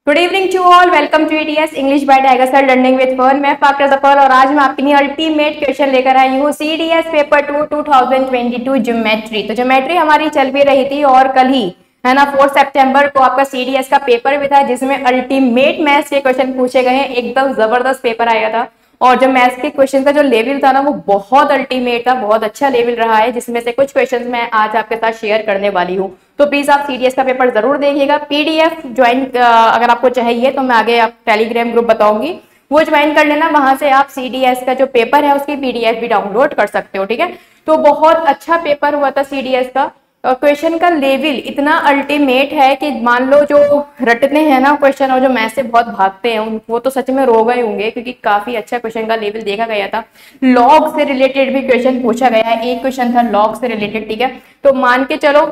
Good evening to all, welcome to ETS English by tiger sir learning with fun. मैं फाकर जफर और आज मैं आपके लिए अल्टीमेट क्वेश्चन लेकर आई हूँ सीडीएस पेपर 2 2022 ज्योमेट्री। तो ज्योमेट्री हमारी चल भी रही थी और कल ही है ना 4 सितंबर को आपका सीडीएस का पेपर भी था जिसमें अल्टीमेट मैथ्स के क्वेश्चन पूछे गए हैं। एकदम जबरदस्त पेपर आया था और जो मैथ्स के क्वेश्चन का जो लेवल था ना वो बहुत अल्टीमेट था, बहुत अच्छा लेवल रहा है, जिसमें से कुछ क्वेश्चंस मैं आज आपके साथ शेयर करने वाली हूँ। तो प्लीज आप सीडीएस का पेपर जरूर देखिएगा। पीडीएफ ज्वाइन अगर आपको चाहिए तो मैं आगे आप टेलीग्राम ग्रुप बताऊंगी, वो ज्वाइन कर लेना। वहां से आप सीडीएस का जो पेपर है उसकी पीडीएफ भी डाउनलोड कर सकते हो। ठीक है, तो बहुत अच्छा पेपर हुआ था सीडीएस का। क्वेश्चन का लेवल इतना अल्टीमेट है कि मान लो जो रटते हैं ना क्वेश्चन और जो मैथ से बहुत भागते हैं वो तो सच में रो गए होंगे, क्योंकि काफी अच्छा क्वेश्चन का लेवल देखा गया था। लॉग से रिलेटेड भी क्वेश्चन पूछा गया है, एक क्वेश्चन था लॉग से रिलेटेड। ठीक है, तो मान के चलो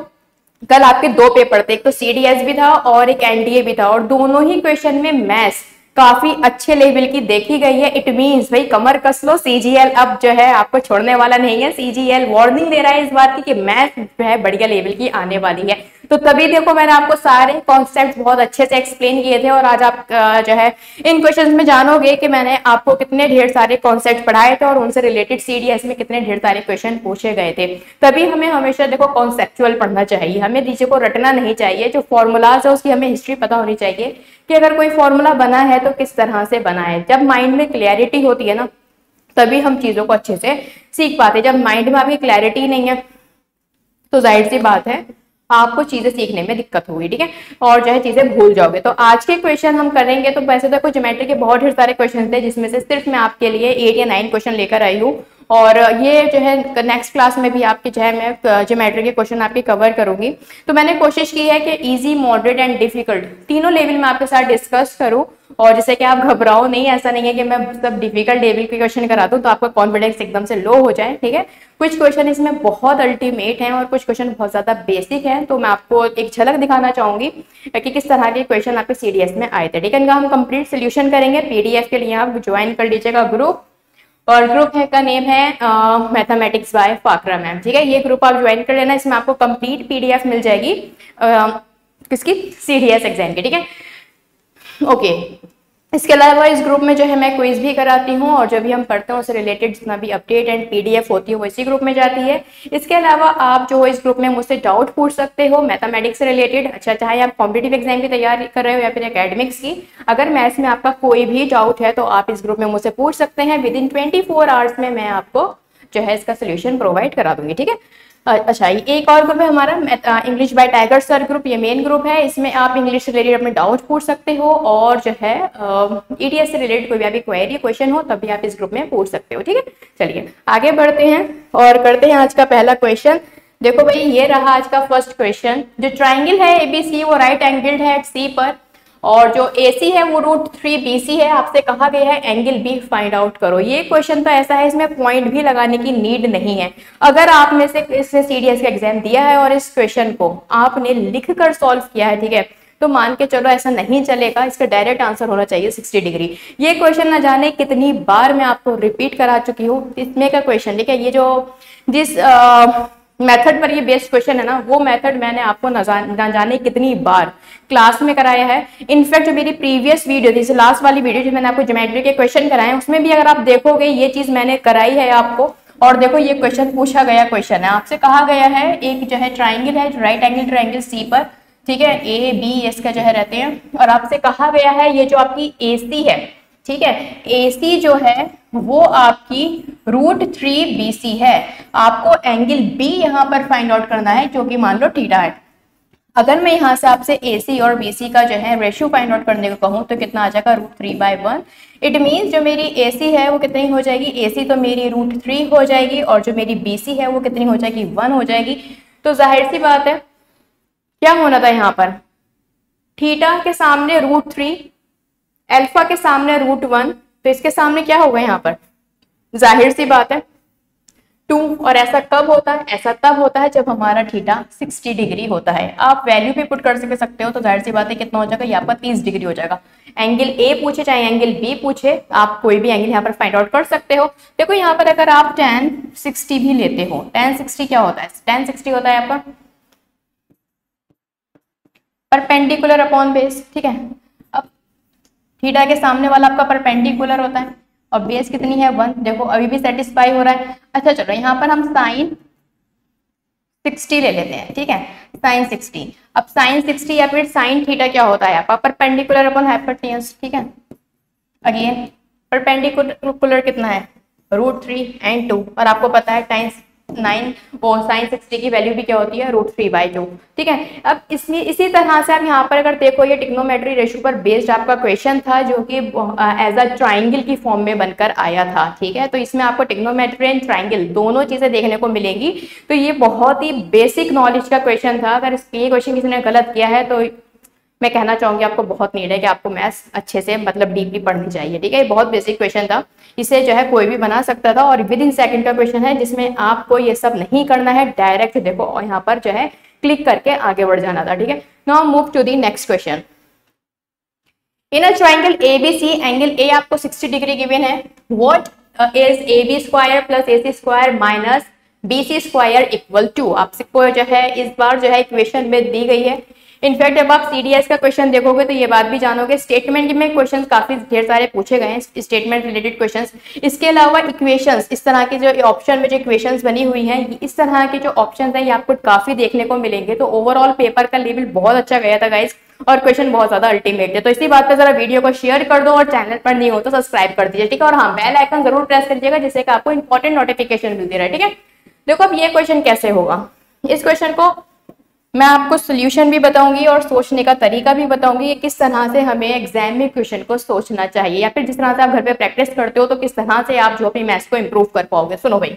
कल आपके दो पेपर थे, एक तो सीडीएस भी था और एक एनडीए भी था, और दोनों ही क्वेश्चन में मैथ्स काफी अच्छे लेवल की देखी गई है। इट मींस भाई कमर कस लो, सीजीएल अब जो है आपको छोड़ने वाला नहीं है। सीजीएल वार्निंग दे रहा है इस बात की कि मैथ्स जो है बढ़िया लेवल की आने वाली है। तो तभी देखो मैंने आपको सारे कॉन्सेप्ट बहुत अच्छे से एक्सप्लेन किए थे और आज आप जो है इन क्वेश्चंस में जानोगे कि मैंने आपको कितने ढेर सारे कॉन्सेप्ट पढ़ाए थे और उनसे रिलेटेड सीडीएस में कितने ढेर सारे क्वेश्चन पूछे गए थे। तभी हमें हमेशा देखो कॉन्सेप्चुअल पढ़ना चाहिए, हमें नीचे को रटना नहीं चाहिए। जो फॉर्मूलाज है उसकी हमें हिस्ट्री पता होनी चाहिए कि अगर कोई फॉर्मूला बना है तो किस तरह से बना है। जब माइंड में क्लैरिटी होती है ना तभी हम चीजों को अच्छे से सीख पाते। जब माइंड में आपकी क्लैरिटी नहीं है तो जाहिर सी बात है आपको चीजें सीखने में दिक्कत होगी। ठीक है, और जो है चीजें भूल जाओगे। तो आज के क्वेश्चन हम करेंगे, तो वैसे तो कुछ ज्योमेट्री के बहुत ढेर सारे क्वेश्चन थे जिसमें से सिर्फ मैं आपके लिए 8 या 9 क्वेश्चन लेकर आई हूँ, और ये जो है नेक्स्ट क्लास में भी आपके जो है मैं ज्योमेट्री के क्वेश्चन आपके कवर करूंगी। तो मैंने कोशिश की है कि इजी, मॉडरेट एंड डिफिकल्ट तीनों लेवल में आपके साथ डिस्कस करूं, और जैसे कि आप घबराओ नहीं, ऐसा नहीं है कि मैं सब डिफिकल्ट लेवल के क्वेश्चन करा दूं तो आपका कॉन्फिडेंस एकदम से लो हो जाए। ठीक है, कुछ क्वेश्चन इसमें बहुत अल्टीमेट हैं और कुछ क्वेश्चन बहुत ज्यादा बेसिक हैं, तो मैं आपको एक झलक दिखाना चाहूंगी कि किस तरह के क्वेश्चन आपके सीडीएस में आए थे। ठीक है, इनका हम कंप्लीट सोल्यूशन करेंगे। पीडीएफ के लिए आप ज्वाइन कर लीजिएगा ग्रुप, और ग्रुप है का नेम है मैथमेटिक्स बाय फाकरा मैम। ठीक है, ये ग्रुप आप ज्वाइन कर लेना, इसमें आपको कंप्लीट पीडीएफ मिल जाएगी किसकी, सीडीएस एग्जाम की। ठीक है, ओके। इसके अलावा इस ग्रुप में जो है मैं क्विज भी कराती हूँ, और जो भी हम पढ़ते हैं उससे रिलेटेड जितना भी अपडेट एंड पीडीएफ होती है वो इसी ग्रुप में जाती है। इसके अलावा आप जो इस ग्रुप में मुझसे डाउट पूछ सकते हो मैथमेटिक्स से रिलेटेड, अच्छा चाहे आप कॉम्पिटिटिव एग्जाम की तैयारी कर रहे हो या फिर एकेडमिक्स की। अगर मैथ्स में आपका कोई भी डाउट है तो आप इस ग्रुप में मुझसे पूछ सकते हैं। विद इन 24 आवर्स में मैं आपको जो है इसका सोल्यूशन प्रोवाइड करा दूंगी। ठीक है, अच्छा एक और ग्रुप है हमारा English by tiger sir group, ये मेन ग्रुप है। इसमें आप इंग्लिश से रिलेटेड अपने डाउट पूछ सकते हो, और जो है ईटीएस से रिलेटेड कोई भी क्वेरी क्वेश्चन हो तभी आप इस ग्रुप में पूछ सकते हो। ठीक है, चलिए आगे बढ़ते हैं और करते हैं आज का पहला क्वेश्चन। देखो भाई ये रहा आज का फर्स्ट क्वेश्चन। जो ट्राइंगल है एबीसी वो राइट एंगल्ड है एट सी पर, और जो AC है वो √3BC है। आपसे कहा गया है एंगल B फाइंड आउट करो। ये क्वेश्चन तो ऐसा है इसमें पॉइंट भी लगाने की नीड नहीं है। अगर आप में से इसने सीडीएस का एग्जाम दिया है और इस क्वेश्चन को आपने लिख कर सॉल्व किया है, ठीक है, तो मान के चलो ऐसा नहीं चलेगा, इसका डायरेक्ट आंसर होना चाहिए 60 डिग्री। ये क्वेश्चन ना जाने कितनी बार मैं आपको रिपीट करा चुकी हूँ। इसमें का क्वेश्चन, ठीक है, ये जो जिस मेथड पर ये बेस्ड क्वेश्चन है ना वो मेथड मैंने आपको ना जाने कितनी बार क्लास में कराया है। इनफैक्ट जो मेरी प्रीवियस वीडियो थी, लास्ट वाली वीडियो जो मैंने आपको ज्योमेट्री के क्वेश्चन कराए उसमें भी अगर आप देखोगे ये चीज मैंने कराई है आपको। और देखो ये क्वेश्चन पूछा गया क्वेश्चन है, आपसे कहा गया है एक जो है ट्राइंगल है, राइट एंगल ट्राइंगल सी पर, ठीक है, A B इसका जो है रहते हैं, और आपसे कहा गया है ये जो आपकी AC है, ठीक है, AC जो है वो आपकी √3BC है। आपको एंगल B यहाँ पर फाइंड आउट करना है जो कि मान लो थीटा है। अगर मैं यहाँ से आपसे AC और BC का जो है रेशियो फाइंड आउट करने को कहूँ तो कितना आ जाएगा √3/1। इट मीन्स जो मेरी AC है वो कितनी हो जाएगी, AC तो मेरी √3 हो जाएगी, और जो मेरी BC है वो कितनी हो जाएगी, 1 हो जाएगी। तो जाहिर सी बात है क्या होना था यहाँ पर, थीटा के सामने √3, अल्फा के सामने √1, तो इसके सामने क्या होगा यहाँ पर, जाहिर सी बात है 2। और ऐसा कब होता है, ऐसा तब होता है जब हमारा थीटा 60 डिग्री होता है। आप वैल्यू भी पुट कर सकते हो, तो जाहिर सी बात है कितना हो जाएगा, यहाँ पर 30 डिग्री हो जाएगा। एंगल A पूछे चाहे एंगल B पूछे, आप कोई भी एंगल यहाँ पर फाइंड आउट कर सकते हो। देखो यहाँ पर अगर आप tan 60 भी लेते हो, tan 60 क्या होता है, tan 60 होता है यहाँ पर परपेंडिकुलर अपॉन बेस। ठीक है, अब थीटा के सामने वाला आपका परपेंडिकुलर होता है और बेस कितनी है 1। देखो अभी भी सेटिस्फाई हो रहा है। अच्छा चलो यहाँ पर हम साइन 60 ले लेते हैं, ठीक है, साइन 60। अब साइन 60 या फिर साइन थीटा क्या होता है आपका परपेंडिकुलर अपॉन हाइपोटेन्यूज, ठीक है। अगेन परपेंडिकुलर कितना है √3 and 2 और आपको पता है टाइम्स 9 और साइन 60 की वैल्यू भी क्या होती है √3/2, ठीक है। अब इसमें इसी तरह से आप यहाँ पर अगर देखो ये ट्रिग्नोमेट्री रेशियो पर बेस्ड आपका क्वेश्चन था जो कि एज अ ट्राइंगल की फॉर्म में बनकर आया था, ठीक है। तो इसमें आपको ट्रिग्नोमेट्री एंड ट्राइंगल दोनों चीजें देखने को मिलेंगी। तो ये बहुत ही बेसिक नॉलेज का क्वेश्चन था। अगर ये क्वेश्चन किसी ने गलत किया है तो मैं कहना चाहूंगी आपको बहुत नीड है कि आपको मैथ्स अच्छे से मतलब डीपली पढ़नी चाहिए, ठीक है। बहुत बेसिक क्वेश्चन था, इसे जो है कोई भी बना सकता था और विद इन सेकंड का क्वेश्चन है जिसमें आपको ये सब नहीं करना है, डायरेक्ट देखो और यहाँ पर जो है क्लिक करके आगे बढ़ जाना था, ठीक है। Now move to the next question. In a triangle ABC angle A आपको 60 डिग्री गिवन है। What is AB square plus AC square minus BC square equal to, आपको जो है इस बार जो है इक्वेशन में दी गई है। इनफैक्ट जब आप CDS का क्वेश्चन देखोगे तो ये बात भी जानोगे, स्टेटमेंट में क्वेश्चंस काफी ढेर सारे पूछे गए हैं, स्टेटमेंट रिलेटेड क्वेश्चंस। इसके अलावा इक्वेशंस, इस तरह के जो ऑप्शन में जो इक्वेशंस बनी हुई हैं, इस तरह के जो ऑप्शंस हैं ये आपको काफी देखने को मिलेंगे। तो ओवरऑल पेपर का लेवल बहुत अच्छा गया था गाइस और क्वेश्चन बहुत ज्यादा अल्टीमेट है। तो इसी बात पर जरा वीडियो को शेयर कर दो और चैनल पर नहीं हो तो सब्सक्राइब कर दीजिए, ठीक है। और हाँ, बेल आइकन जरूर प्रेस करिएगा जिससे कि आपको इंपॉर्टेंट नोटिफिकेशन मिलती रहे, ठीक है। देखो अब ये क्वेश्चन कैसे होगा, इस क्वेश्चन को मैं आपको सोल्यूशन भी बताऊंगी और सोचने का तरीका भी बताऊंगी कि किस तरह से हमें एग्जाम में क्वेश्चन को सोचना चाहिए या फिर जिस तरह से आप घर पे प्रैक्टिस करते हो तो किस तरह से आप जो अपनी मैथ्स को इंप्रूव कर पाओगे। सुनो भाई,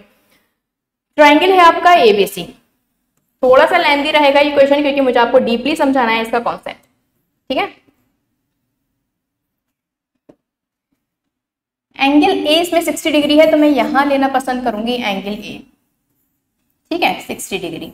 ट्राइंगल है आपका ABC, थोड़ा सा लेंथी रहेगा ये क्वेश्चन क्योंकि मुझे आपको डीपली समझाना है इसका कॉन्सेप्ट, ठीक है। एंगल A इसमें 60 डिग्री है तो मैं यहां लेना पसंद करूंगी एंगल A, ठीक है, 60 डिग्री।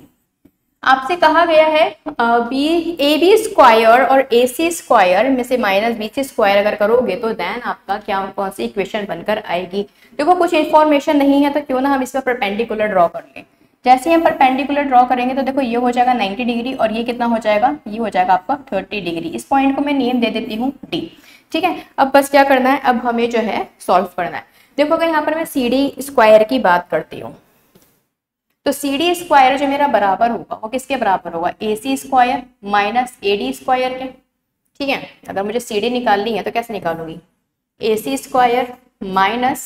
आपसे कहा गया है AB स्क्वायर और AC स्क्वायर में से माइनस BC स्क्वायर अगर करोगे तो देन आपका क्या कौन सी इक्वेशन बनकर आएगी। देखो कुछ इंफॉर्मेशन नहीं है तो क्यों ना हम इसका परपेंडिकुलर ड्रॉ कर लें। जैसे हम परपेंडिकुलर ड्रॉ करेंगे तो देखो ये हो जाएगा 90 डिग्री और ये कितना हो जाएगा, ये हो जाएगा आपका 30 डिग्री। इस पॉइंट को मैं नेम दे देती हूँ D, ठीक है। अब बस क्या करना है, अब हमें जो है सॉल्व करना है। देखो अगर यहाँ पर मैं CD स्क्वायर की बात करती हूँ तो CD स्क्वायर जो मेरा बराबर होगा वो किसके बराबर होगा, AC square minus AD square के, ठीक है। अगर मुझे CD निकालनी है तो कैसे निकालूंगी, AC square minus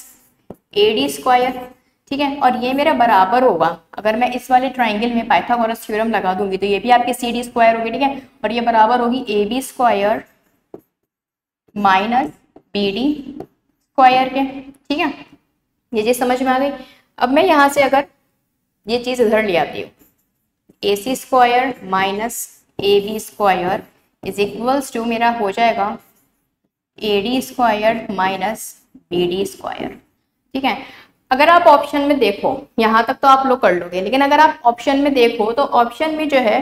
AD square, ठीक है। और ये मेरा बराबर होगा, अगर मैं इस वाले ट्राइंगल में पाइथागोरस थ्योरम लगा दूंगी तो ये भी आपकी CD स्क्वायर होगी, ठीक है। और ये बराबर होगी AB square minus BD square के, ठीक है। ये चीज समझ में आ गई। अब मैं यहाँ से अगर ये चीज इधर ले आती हूँ, AC square minus AB square is equals to मेरा हो जाएगा AD square minus BD square, ठीक है। अगर आप ऑप्शन में देखो, यहाँ तक तो आप लोग कर लोगे, लेकिन अगर आप ऑप्शन में देखो तो ऑप्शन में जो है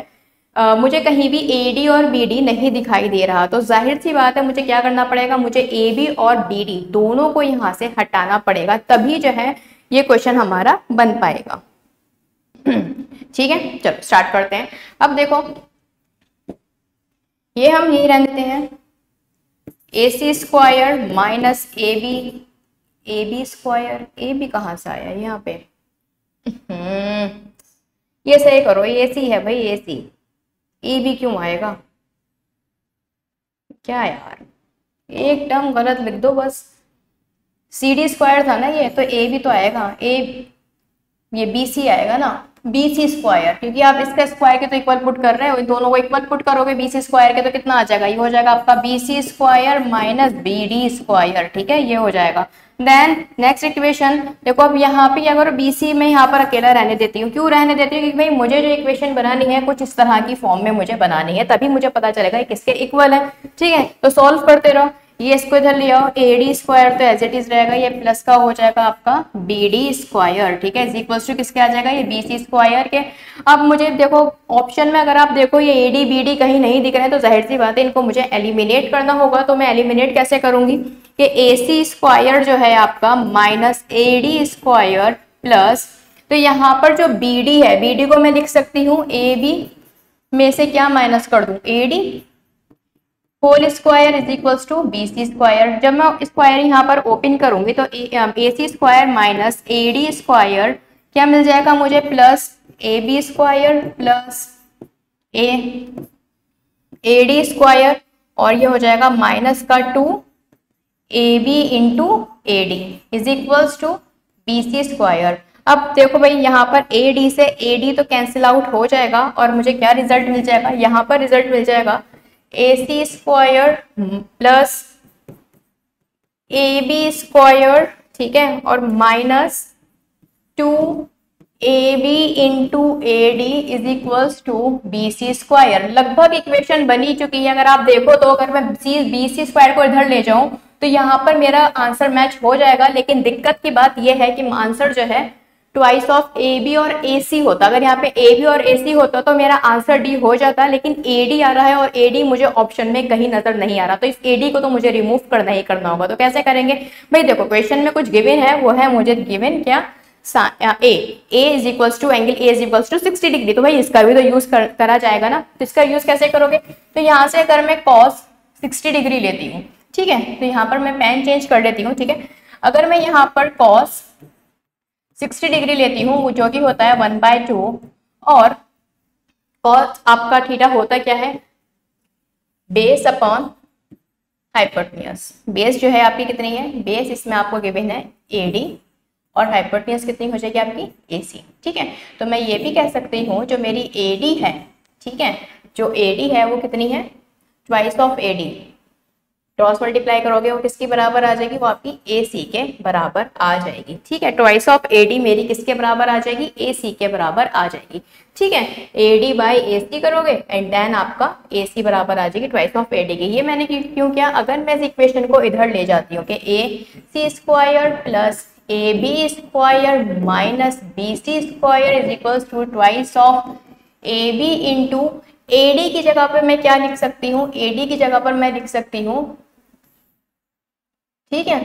मुझे कहीं भी AD और BD नहीं दिखाई दे रहा। तो जाहिर सी बात है मुझे क्या करना पड़ेगा, मुझे AB और BD दोनों को यहाँ से हटाना पड़ेगा, तभी जो है ये क्वेश्चन हमारा बन पाएगा, ठीक है। चलो स्टार्ट करते हैं। अब देखो ये हम यही रहने देते हैं, AC square minus AB square, AB कहाँ से आया यहाँ पे, ये सही करो, AC है भाई AC, AB क्यों आएगा, क्या यार, एक टर्म गलत लिख दो बस। CD स्क्वायर था ना ये, तो AB तो आएगा, ये BC आएगा ना, BC स्क्वायर, क्योंकि आप इसका स्क्वायर के तो इक्वल पुट कर रहे हो, इन दोनों को इक्वल पुट करोगे BC स्क्वायर के तो कितना आ जाएगा, ये हो जाएगा आपका BC square minus BD square, ठीक है, ये हो जाएगा। देन नेक्स्ट इक्वेशन देखो, अब यहाँ पे अगर BC में यहाँ पर अकेला रहने देती हूँ, क्यों रहने देती हूँ, क्योंकि भाई मुझे जो इक्वेशन बनानी है कुछ इस तरह की फॉर्म में मुझे बनानी है, तभी मुझे पता चलेगा किसके इक्वल है, ठीक है। तो सॉल्व करते रहो, ये इसको इधर ले आओ, AD स्क्वायर तो एज इट इज रहेगा, ये प्लस का हो जाएगा आपका BD स्क्वायर, ठीक है, इज इक्वल्स टू किसके आ जाएगा, ये BC स्क्वायर के। अब मुझे देखो ऑप्शन में अगर आप देखो ये AD BD कहीं नहीं दिख रहे हैं तो जाहिर सी बात है इनको मुझे एलिमिनेट करना होगा। तो मैं एलिमिनेट कैसे करूंगी कि AC स्क्वायर जो है आपका माइनस AD स्क्वायर प्लस, तो यहाँ पर जो BD है, BD को मैं लिख सकती हूँ AB में से क्या माइनस कर दूं, AD, whole square is equals to B C square. जब मैं स्क्वायर यहाँ पर ओपन करूंगी तो A C square minus A D square क्या मिल जाएगा मुझे, plus A B square plus A D square, और ये हो जाएगा माइनस का 2 A B into A D is equals to B C square. अब देखो भाई यहाँ पर ए डी से ए डी तो कैंसिल आउट हो जाएगा और मुझे क्या रिजल्ट मिल जाएगा, यहाँ पर रिजल्ट मिल जाएगा A C square plus A B square, ठीक है, और minus 2 A B into A D is equals to B C square. लगभग इक्वेशन बनी चुकी है। अगर आप देखो तो अगर मैं बी सी स्क्वायर को इधर ले जाऊं तो यहाँ पर मेरा आंसर मैच हो जाएगा, लेकिन दिक्कत की बात यह है कि आंसर जो है ट्वाइस ऑफ ए बी और ए सी होता। अगर यहाँ पे ए बी और ए सी होता तो मेरा आंसर डी हो जाता, लेकिन ए डी आ रहा है और ए डी मुझे ऑप्शन में कहीं नजर नहीं आ रहा, तो इस ए डी को तो मुझे रिमूव करना ही करना होगा। तो कैसे करेंगे भाई, देखो क्वेश्चन में कुछ गिवन है, वो है मुझे गिवन क्या, A is equals to angle A is equals to 60 degree. तो भाई इसका भी तो यूज करा जाएगा ना, तो इसका यूज कैसे करोगे, तो यहाँ से अगर मैं कॉस 60 डिग्री लेती हूँ, ठीक है, तो यहाँ पर मैं पेन चेंज कर लेती हूँ, ठीक है, अगर मैं यहाँ पर कॉस 60 डिग्री लेती हूँ जो कि होता है 1/2, और कॉस आपका थीटा होता क्या है, बेस अपॉन हाइपोटेन्यूज। बेस जो है आपकी कितनी है, बेस इसमें आपको गिवन है AD और हाइपोटेन्यूज कितनी हो जाएगी आपकी AC, ठीक है। तो मैं ये भी कह सकती हूँ जो मेरी AD है, ठीक है, जो AD है वो कितनी है, twice of AD, cross multiply करोगे वो किसके बराबर आ जाएगी, वो आपकी AC के बराबर आ जाएगी, ठीक है। ट्वाइस ऑफ AD मेरी किसके बराबर आ जाएगी, AC के बराबर आ जाएगी, ठीक है। AD बाई AC करोगे एंड देन आपका AC बराबर आ जाएगी ट्वाइस ऑफ AD की। ये मैंने क्यों किया, अगर मैं इस इक्वेशन को इधर ले जाती हूँ कि AC square plus AB square minus BC square is equals to twice of AB into AD की जगह पर मैं क्या लिख सकती हूँ, AD की जगह पर मैं लिख सकती हूँ, ठीक है,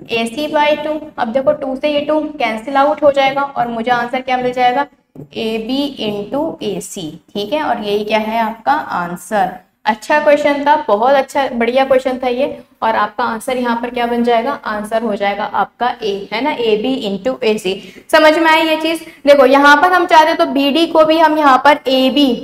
AC बाई 2। अब देखो 2 से ये 2 कैंसिल आउट हो जाएगा और मुझे आंसर क्या मिल जाएगा, AB इंटू AC, ठीक है, और यही क्या है आपका आंसर। अच्छा क्वेश्चन था, बहुत अच्छा बढ़िया क्वेश्चन था ये, और आपका आंसर यहाँ पर क्या बन जाएगा, आंसर हो जाएगा आपका A, है ना, AB इंटू AC। समझ में आई ये चीज। देखो यहाँ पर हम चाहते तो BD को भी हम यहाँ पर AB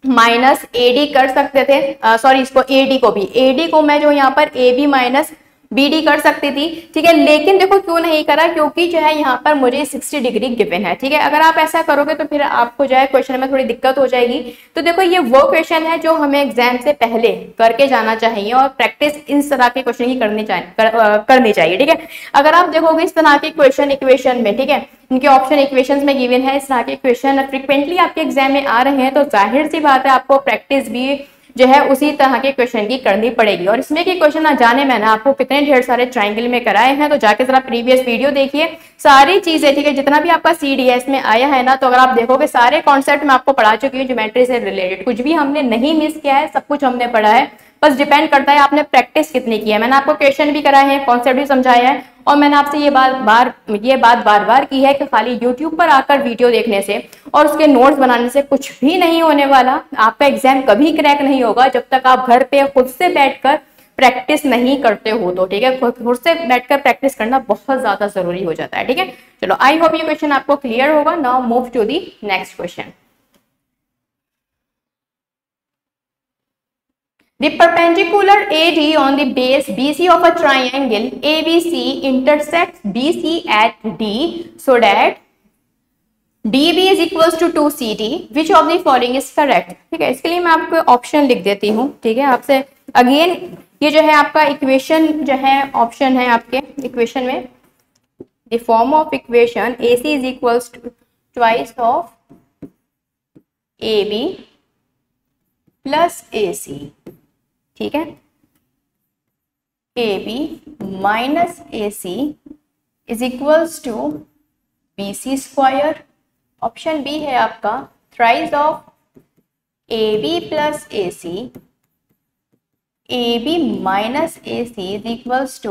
माइनस AD कर सकते थे, सॉरी इसको AD को भी, AD को मैं जो यहाँ पर AB माइनस BD कर सकती थी, ठीक है, लेकिन देखो क्यों नहीं करा, क्योंकि जो है यहाँ पर मुझे 60 डिग्री गिवन है, ठीक है। अगर आप ऐसा करोगे तो फिर आपको जो है क्वेश्चन में थोड़ी दिक्कत हो जाएगी। तो देखो ये वो क्वेश्चन है जो हमें एग्जाम से पहले करके जाना चाहिए और प्रैक्टिस इस तरह के क्वेश्चन की करनी चाहिए, ठीक है। अगर आप देखोगे इस तरह के क्वेश्चन इक्वेशन में, ठीक है, इनके ऑप्शन इक्वेशंस में गिवन है, इस तरह के क्वेश्चन फ्रिक्वेंटली आपके एग्जाम में आ रहे हैं, तो जाहिर सी बात है आपको प्रैक्टिस भी जो है उसी तरह के क्वेश्चन की करनी पड़ेगी। और इसमें के क्वेश्चन ना जाने मैंने आपको कितने ढेर सारे ट्रायंगल में कराए हैं, तो जाके जरा प्रीवियस वीडियो देखिए, सारी चीजें, ठीक है, जितना भी आपका CDS में आया है ना, तो अगर आप देखोगे सारे कॉन्सेप्ट मैं आपको पढ़ा चुकी हूँ ज्योमेट्री से रिलेटेड, कुछ भी हमने नहीं मिस किया है, सब कुछ हमने पढ़ा है, बस डिपेंड करता है आपने प्रैक्टिस कितनी की है। मैंने आपको क्वेश्चन भी कराए हैं, कॉन्सेप्ट भी समझाया है, और मैंने आपसे ये बात बार बार की है कि खाली यूट्यूब पर आकर वीडियो देखने से और उसके नोट्स बनाने से कुछ भी नहीं होने वाला। आपका एग्जाम कभी क्रैक नहीं होगा जब तक आप घर पे खुद से बैठकर प्रैक्टिस नहीं करते हो, तो ठीक है, खुद से बैठकर प्रैक्टिस करना बहुत ज्यादा जरूरी हो जाता है, ठीक है। चलो आई होप ये क्वेश्चन आपको क्लियर होगा। Now move to the next question. The perpendicular AD on the base BC of a triangle ABC intersects BC at D so that DB is equals to 2CD. Which of the following is correct? ठीक है, इसके लिए मैं आपको option लिख देती हूँ, ठीक है, आपसे अगेन ये जो है आपका इक्वेशन जो है ऑप्शन है आपके इक्वेशन में, the form of equation AC is equals to twice of AB plus AC, ठीक है, AB minus AC is equals to BC square. Option b है आपका thrice of AB plus AC, AB minus AC is equals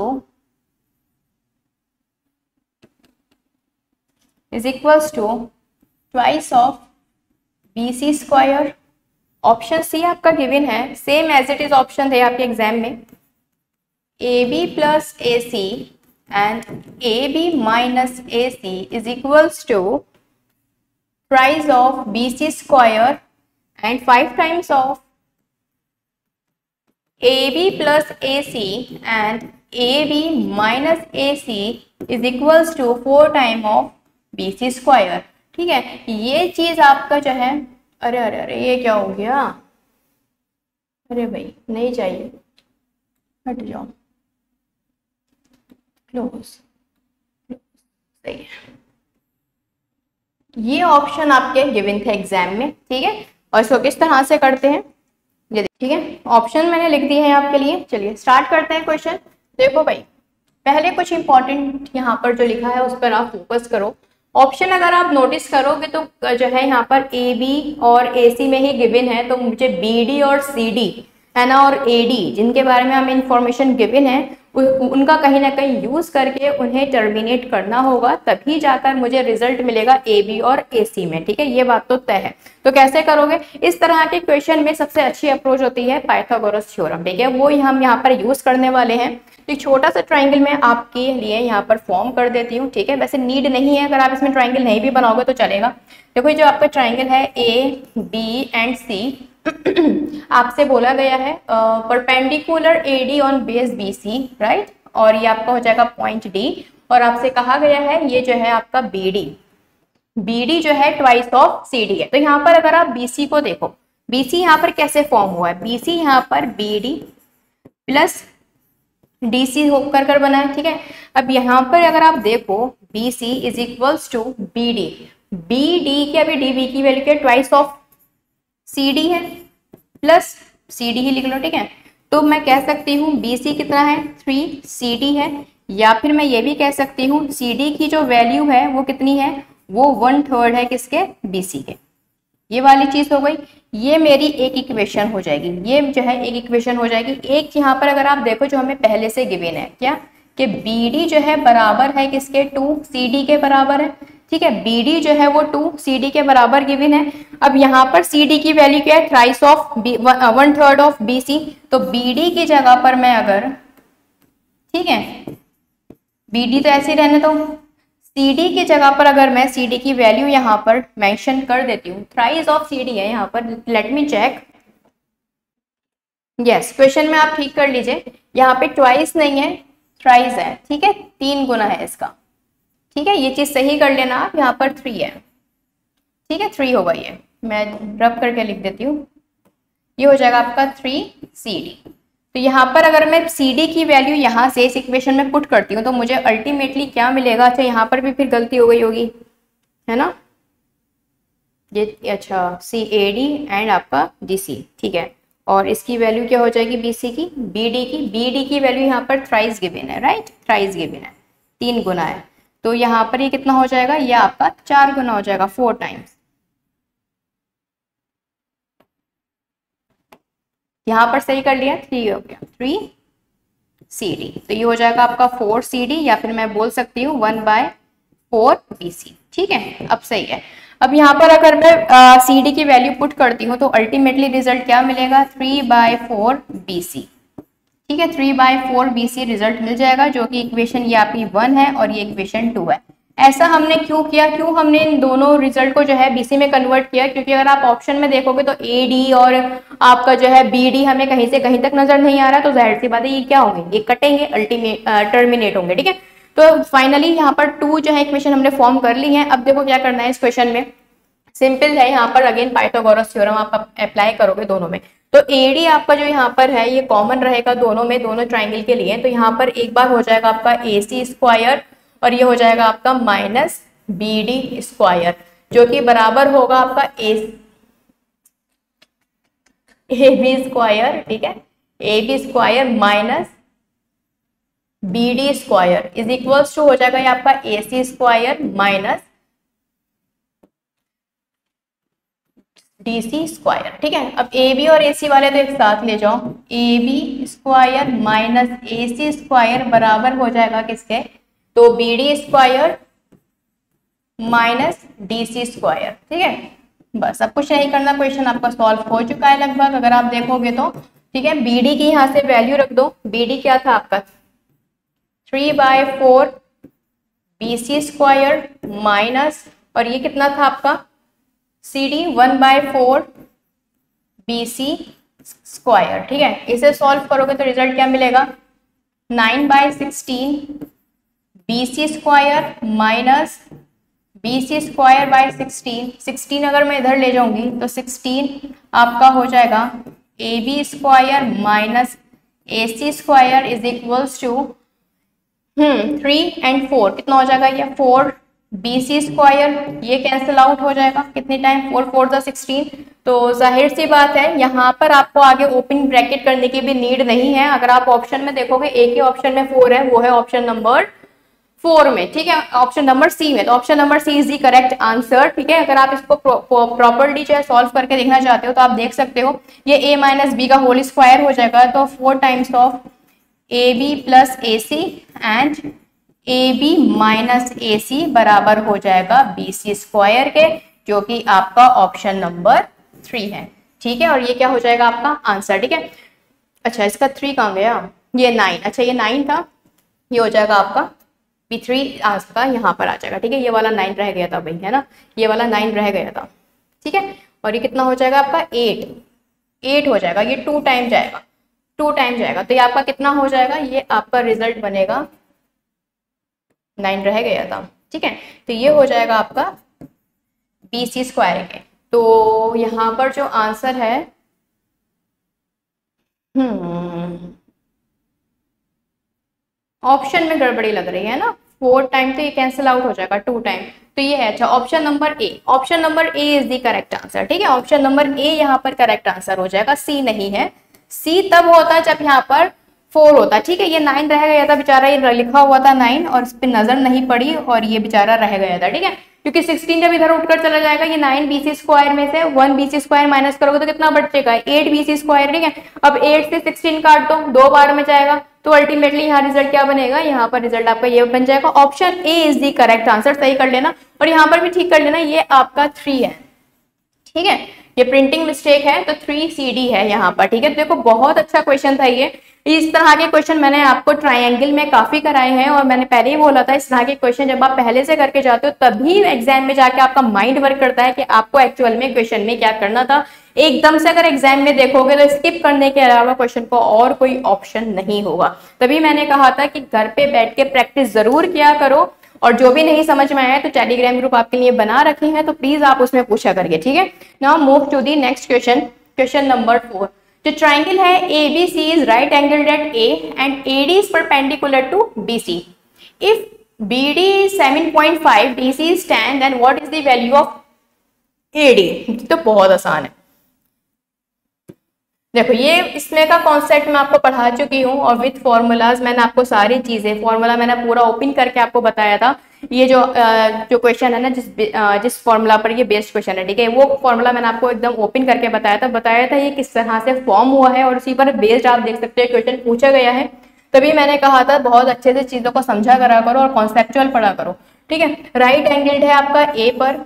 to twice of BC square. Option c आपका given है, same as it is option थे आपके exam में, a b plus a c and a b minus a c is equals to thrice of b C square and 5 times of a b plus a c and a b minus a c is equals to 4 time of b C square. ठीक है, ये चीज आपका जो है, अरे अरे अरे ये क्या हो गया, अरे भाई नहीं चाहिए, हट जाओ, क्लोज, सही है। ये ऑप्शन आपके गिवन थे एग्जाम में। ठीक है, और इसको किस तरह से करते हैं ये ठीक है, ऑप्शन मैंने लिख दिए हैं आपके लिए। चलिए स्टार्ट करते हैं क्वेश्चन। देखो भाई, पहले कुछ इंपॉर्टेंट यहाँ पर जो लिखा है उस पर आप फोकस करो। ऑप्शन अगर आप नोटिस करोगे तो जो है यहाँ पर ए बी और ए सी में ही गिवन है, तो मुझे बी डी और सी डी है ना, और ए डी जिनके बारे में हमें इंफॉर्मेशन गिवन है उनका कहीं ना कहीं यूज करके उन्हें टर्मिनेट करना होगा, तभी जाकर मुझे रिजल्ट मिलेगा ए बी और ए सी में। ठीक है, ये बात तो तय है। तो कैसे करोगे, इस तरह के क्वेश्चन में सबसे अच्छी अप्रोच होती है पाइथागोरस थ्योरम। ठीक है, वो हम यहाँ पर यूज करने वाले हैं। तो एक छोटा सा ट्राइंगल मैं आपके लिए यहाँ पर फॉर्म कर देती हूँ। ठीक है, वैसे नीड नहीं है, अगर आप इसमें ट्राइंगल नहीं भी बनाओगे तो चलेगा। देखो जो आपका ट्राइंगल है ए बी एंड सी, आपसे बोला गया है perpendicular a d on base b c, right, और ये आपका हो जाएगा पॉइंट डी, और आपसे कहा गया है ये जो है आपका बी डी जो है ट्वाइस ऑफ सी डी है। तो यहाँ पर अगर आप बी सी को देखो, बी सी यहाँ पर कैसे फॉर्म हुआ है, बी सी यहाँ पर b d plus d c होकर बना है। ठीक है, अब यहाँ पर अगर आप देखो b c is equals to b d की अभी डी बी की वैल्यू क्या, ट्वाइस ऑफ सी डी है, प्लस सी डी ही लिख लो। ठीक है, तो मैं कह सकती हूँ बी सी कितना है 3, सी डी है, या फिर मैं ये भी कह सकती हूँ सी डी की जो वैल्यू है वो कितनी है, वो 1/3 है किसके, बी सी के। ये वाली चीज हो गई, ये मेरी एक इक्वेशन हो जाएगी, ये जो है एक इक्वेशन हो जाएगी। एक यहाँ पर अगर आप देखो जो हमें पहले से गिवन है क्या, कि बी डी जो है बराबर है किसके, 2 सी डी के बराबर है। ठीक है, बी डी जो है वो 2 सी डी के बराबर गिवन है। अब यहाँ पर सी डी की वैल्यू क्या है, thrice of 1/3 of b c. तो बी डी की जगह पर मैं अगर, ठीक है, बी डी तो ऐसे ही रहने दो, सी डी की जगह पर अगर मैं सी डी की वैल्यू यहाँ पर मेंशन कर देती हूँ, थ्राइस ऑफ सी डी है यहाँ पर, let me check. Yes, question में आप ठीक कर लीजिए, यहाँ पे ट्वाइस नहीं है, थ्राइस है। ठीक है, 3 गुना है इसका। ठीक है, ये चीज सही कर लेना आप, यहाँ पर 3 है। ठीक है, 3 होगा, ये मैं रब करके लिख देती हूँ, ये हो जाएगा आपका 3 सी डी। तो यहाँ पर अगर मैं सी डी की वैल्यू यहाँ से इस इक्वेशन में पुट करती हूँ तो मुझे अल्टीमेटली क्या मिलेगा, अच्छा यहाँ पर भी फिर गलती हो गई होगी, है ना, ये अच्छा सी ए डी एंड आपका डी सी। ठीक है, और इसकी वैल्यू क्या हो जाएगी बी सी की, बी डी की वैल्यू यहाँ पर थ्राइस गिवन है, राइट, थ्राइस गिवन है, 3 गुना है। तो यहाँ पर ये कितना हो जाएगा, ये आपका 4 गुना हो जाएगा, 4 टाइम्स। यहाँ पर सही कर लिया, 3 हो गया, 3 सी डी। तो ये हो जाएगा आपका 4 सी डी, या फिर मैं बोल सकती हूँ 1/4 बी सी। ठीक है, अब सही है। अब यहाँ पर अगर मैं सी डी की वैल्यू पुट करती हूँ तो अल्टीमेटली रिजल्ट क्या मिलेगा, 3/4 बी सी। ठीक है, 3/4 बी सी रिजल्ट मिल जाएगा, जो कि इक्वेशन ये आपकी 1 है और ये इक्वेशन 2 है। ऐसा हमने क्यों किया, क्यों हमने इन दोनों रिजल्ट को जो है बीसी में कन्वर्ट किया, क्योंकि अगर आप ऑप्शन में देखोगे तो ए डी और आपका जो है बी डी हमें कहीं से कहीं तक नजर नहीं आ रहा, तो जाहिर सी बात है ये क्या होंगे, ये कटेंगे, अल्टीमेट टर्मिनेट होंगे। ठीक है, तो फाइनली यहाँ पर 2 जो है इक्वेशन हमने फॉर्म कर ली है। अब देखो क्या करना है इस क्वेश्चन में, सिंपल है, यहाँ पर अगेन पाइथागोरस थ्योरम आप अप्लाई करोगे दोनों में। तो एडी आपका जो यहाँ पर है ये कॉमन रहेगा दोनों में, दोनों ट्राइंगल के लिए। तो यहाँ पर एक बार हो जाएगा आपका ए सी स्क्वायर और ये हो जाएगा आपका माइनस बी डी स्क्वायर, जो कि बराबर होगा आपका ए बी स्क्वायर। ठीक है, A B square minus B D square is equals to हो जाएगा ये आपका A C square minus D C square. ठीक है, अब ए बी और ए सी वाले तो एक साथ ले जाओ, a B square minus a C square बराबर हो जाएगा किसके, तो b D square minus D C square. ठीक है, बस अब कुछ नहीं करना, क्वेश्चन आपका सॉल्व हो चुका है लगभग, अगर आप देखोगे तो। ठीक है, बी डी की यहाँ से वैल्यू रख दो। बी डी क्या था आपका 3/4 BC स्क्वायर माइनस, और ये कितना था आपका सी डी 1/4 BC स्क्वायर। ठीक है, इसे सॉल्व करोगे तो रिजल्ट क्या मिलेगा 9/16 BC square minus BC square by 16 अगर मैं इधर ले जाऊंगी तो 16 आपका हो जाएगा AB square minus AC square is equals to 3 and 4 कितना हो जाएगा ये 4 BC स्क्वायर, ये कैंसिल आउट हो जाएगा कितने टाइम 4 4 द 16। तो जाहिर सी बात है यहाँ पर आपको आगे ओपन ब्रैकेट करने की भी नीड नहीं है। अगर आप ऑप्शन में देखोगे एक ही ऑप्शन में 4 है, वो है ऑप्शन नंबर 4 में। ठीक है, ऑप्शन नंबर सी में, तो option number c is the correct answer. ठीक है, अगर आप इसको प्रॉपर्ली जो है सॉल्व करके देखना चाहते हो तो आप देख सकते हो ये a माइनस बी का होल स्क्वायर हो जाएगा, तो 4 times of AB plus AC and AB minus AC बराबर हो जाएगा BC स्क्वायर के, जो कि आपका ऑप्शन नंबर 3 है। ठीक है, और ये क्या हो जाएगा आपका आंसर। ठीक है, अच्छा इसका 3 कहाँ गया, ये 9, अच्छा ये 9 था, ये हो जाएगा आपका B3 आपका यहाँ पर आ जाएगा। ठीक है, ये वाला 9 रह गया था भाई, है ना, ये वाला 9 रह गया था। ठीक है, और ये कितना हो जाएगा आपका 8 हो जाएगा, ये 2 टाइम जाएगा, 2 टाइम जाएगा, तो ये आपका कितना हो जाएगा, ये आपका रिजल्ट बनेगा 9 रह गया था। ठीक है, तो ये हो जाएगा आपका BC स्क्वायर के। तो यहाँ पर जो आंसर है ऑप्शन में गड़बड़ी लग रही है ना, 4 टाइम तो ये कैंसिल आउट हो जाएगा 2 टाइम, तो ये है अच्छा option number A. Option number A is the correct answer. ठीक है, ऑप्शन नंबर ए यहाँ पर करेक्ट आंसर हो जाएगा, सी नहीं है। सी तब होता जब यहाँ पर 4 होता। ठीक है, ये 9 रह गया था बेचारा, ये लिखा हुआ था 9 और इस पर नजर नहीं पड़ी और ये बेचारा रह गया था। ठीक है, क्योंकि 16 जब इधर उठकर चला जाएगा, ये 9 BC स्क्वायर में से 1 BC स्क्वायर माइनस करोगे तो कितना बचेगा 8 BC स्क्वायर। ठीक है, अब 8 से 16 काट दो, 2 बार में जाएगा, तो अल्टीमेटली यहाँ रिजल्ट क्या बनेगा, यहाँ पर रिजल्ट आपका ये बन जाएगा, option A is the correct answer. सही कर लेना और यहाँ पर भी ठीक कर लेना, ये आपका 3 है। ठीक है, ये प्रिंटिंग मिस्टेक है, तो 3CD है यहाँ पर। ठीक है, तो देखो बहुत अच्छा क्वेश्चन था ये। इस तरह के क्वेश्चन मैंने आपको ट्रायंगल में काफी कराए हैं, और मैंने पहले ही बोला था इस तरह के क्वेश्चन जब आप पहले से करके जाते हो तभी एग्जाम में जाके आपका माइंड वर्क करता है कि आपको एक्चुअल में क्वेश्चन में क्या करना था। एकदम से अगर एग्जाम में देखोगे तो स्किप करने के अलावा क्वेश्चन को और कोई ऑप्शन नहीं होगा। तभी मैंने कहा था कि घर पे बैठ के प्रैक्टिस जरूर किया करो, और जो भी नहीं समझ में आया तो टेलीग्राम ग्रुप आपके लिए बना रखे हैं, तो प्लीज आप उसमें पूछा करिए। ठीक है, now move to the next question, question number 4। जो ट्राइंगल है ABC is right angled at A and AD is perpendicular to BC. If BD is 7.5, DC is 10, then what is the value of AD? तो बहुत आसान है। देखो ये इसमें का कॉन्सेप्ट मैं आपको पढ़ा चुकी हूँ और विथ फॉर्मूलाज मैंने आपको सारी चीजें, फॉर्मूला मैंने पूरा ओपन करके आपको बताया था। ये जो क्वेश्चन है ना, जिस फॉर्मूला पर ये बेस्ड क्वेश्चन है, ठीक है, वो फॉर्मूला मैंने आपको एकदम ओपन करके बताया था ये किस तरह से फॉर्म हुआ है, और उसी पर बेस्ड आप देख सकते हो क्वेश्चन पूछा गया है। तभी मैंने कहा था बहुत अच्छे से चीजों को समझा करा करो और कॉन्सेप्चुअल पढ़ा करो। ठीक है, राइट एंगल्ड है आपका ए पर,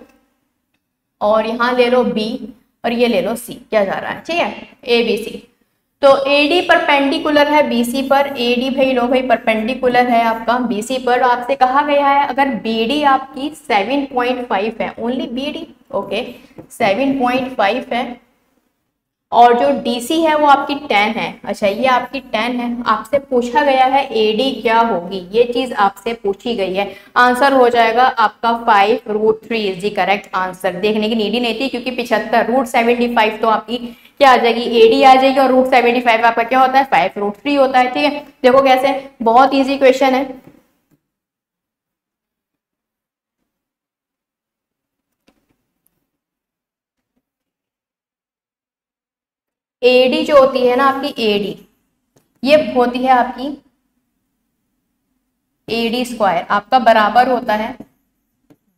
और यहाँ ले लो बी और ये ले लो सी, क्या जा रहा है, ठीक है, ए बी सी। तो AD परपेंडिकुलर है BC पर, AD भाई लो भाई परपेंडिकुलर है आपका BC पर। आपसे कहा गया है अगर BD आपकी 7.5 है, ओनली BD, ओके 7.5 है, और जो DC है वो आपकी 10 है। अच्छा ये आपकी 10 है, आपसे पूछा गया है AD क्या होगी, ये चीज आपसे पूछी गई है। आंसर हो जाएगा आपका 5√3 इज द करेक्ट आंसर। देखने की नीड ही नहीं थी, क्योंकि 75 √75 तो आपकी क्या आ जाएगी, AD आ जाएगी, और √75 आपका क्या होता है 5√3 होता है। ठीक है, देखो कैसे, बहुत ईजी क्वेश्चन है। AD जो होती है ना आपकी AD, ये होती है आपकी AD स्क्वायर, आपका बराबर होता है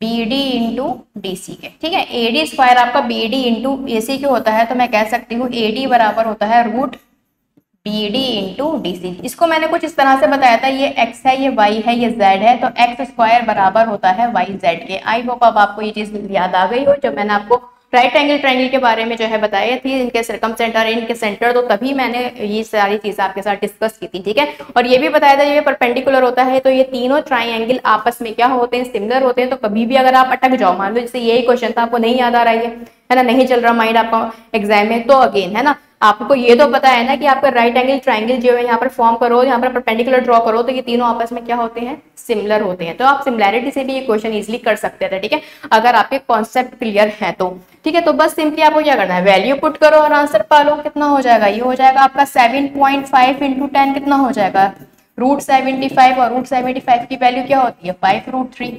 BD इंटू DC के। ठीक है, AD स्क्वायर आपका BD इंटू AC के होता है, तो मैं कह सकती हूँ AD बराबर होता है √BD इंटू DC। इसको मैंने कुछ इस तरह से बताया था, ये X है, ये Y है, ये Z है, तो X स्क्वायर बराबर होता है YZ के। आई होप अब आपको ये चीज याद आ गई हो, जब मैंने आपको राइट एंगल ट्रायंगल के बारे में जो है बताई थी, इनके सर्कमसेंटर, इनके सेंटर, तो तभी मैंने ये सारी चीजें आपके साथ डिस्कस की थी, ठीक है। और ये भी बताया था ये परपेंडिकुलर होता है, तो ये तीनों ट्राइंगल आपस में क्या होते हैं, सिमिलर होते हैं। तो कभी भी अगर आप अटक जाओ, मान लो जैसे यही क्वेश्चन था, आपको नहीं याद आ रहा है ना, नहीं चल रहा माइंड आपका एग्जाम में, तो अगेन है ना, आपको ये तो पता है ना कि आपका राइट एंगल ट्रायंगल जो है यहाँ पर फॉर्म करो, यहाँ पर परपेंडिकुलर ड्रॉ करो, तो ये तीनों आपस में क्या होते हैं, सिमिलर होते हैं। तो आप सिमिलैरिटी से भी ये क्वेश्चन इजीली कर सकते थे, ठीक है, अगर आपके कॉन्सेप्ट क्लियर है तो, ठीक है। तो बस सिंपली आपको क्या करना है, वैल्यू पुट करो और आंसर पा लो। कितना हो जाएगा, ये हो जाएगा आपका 7.5 इंटू 10, कितना हो जाएगा, √75, और √75 की वैल्यू क्या होती है, 5√3,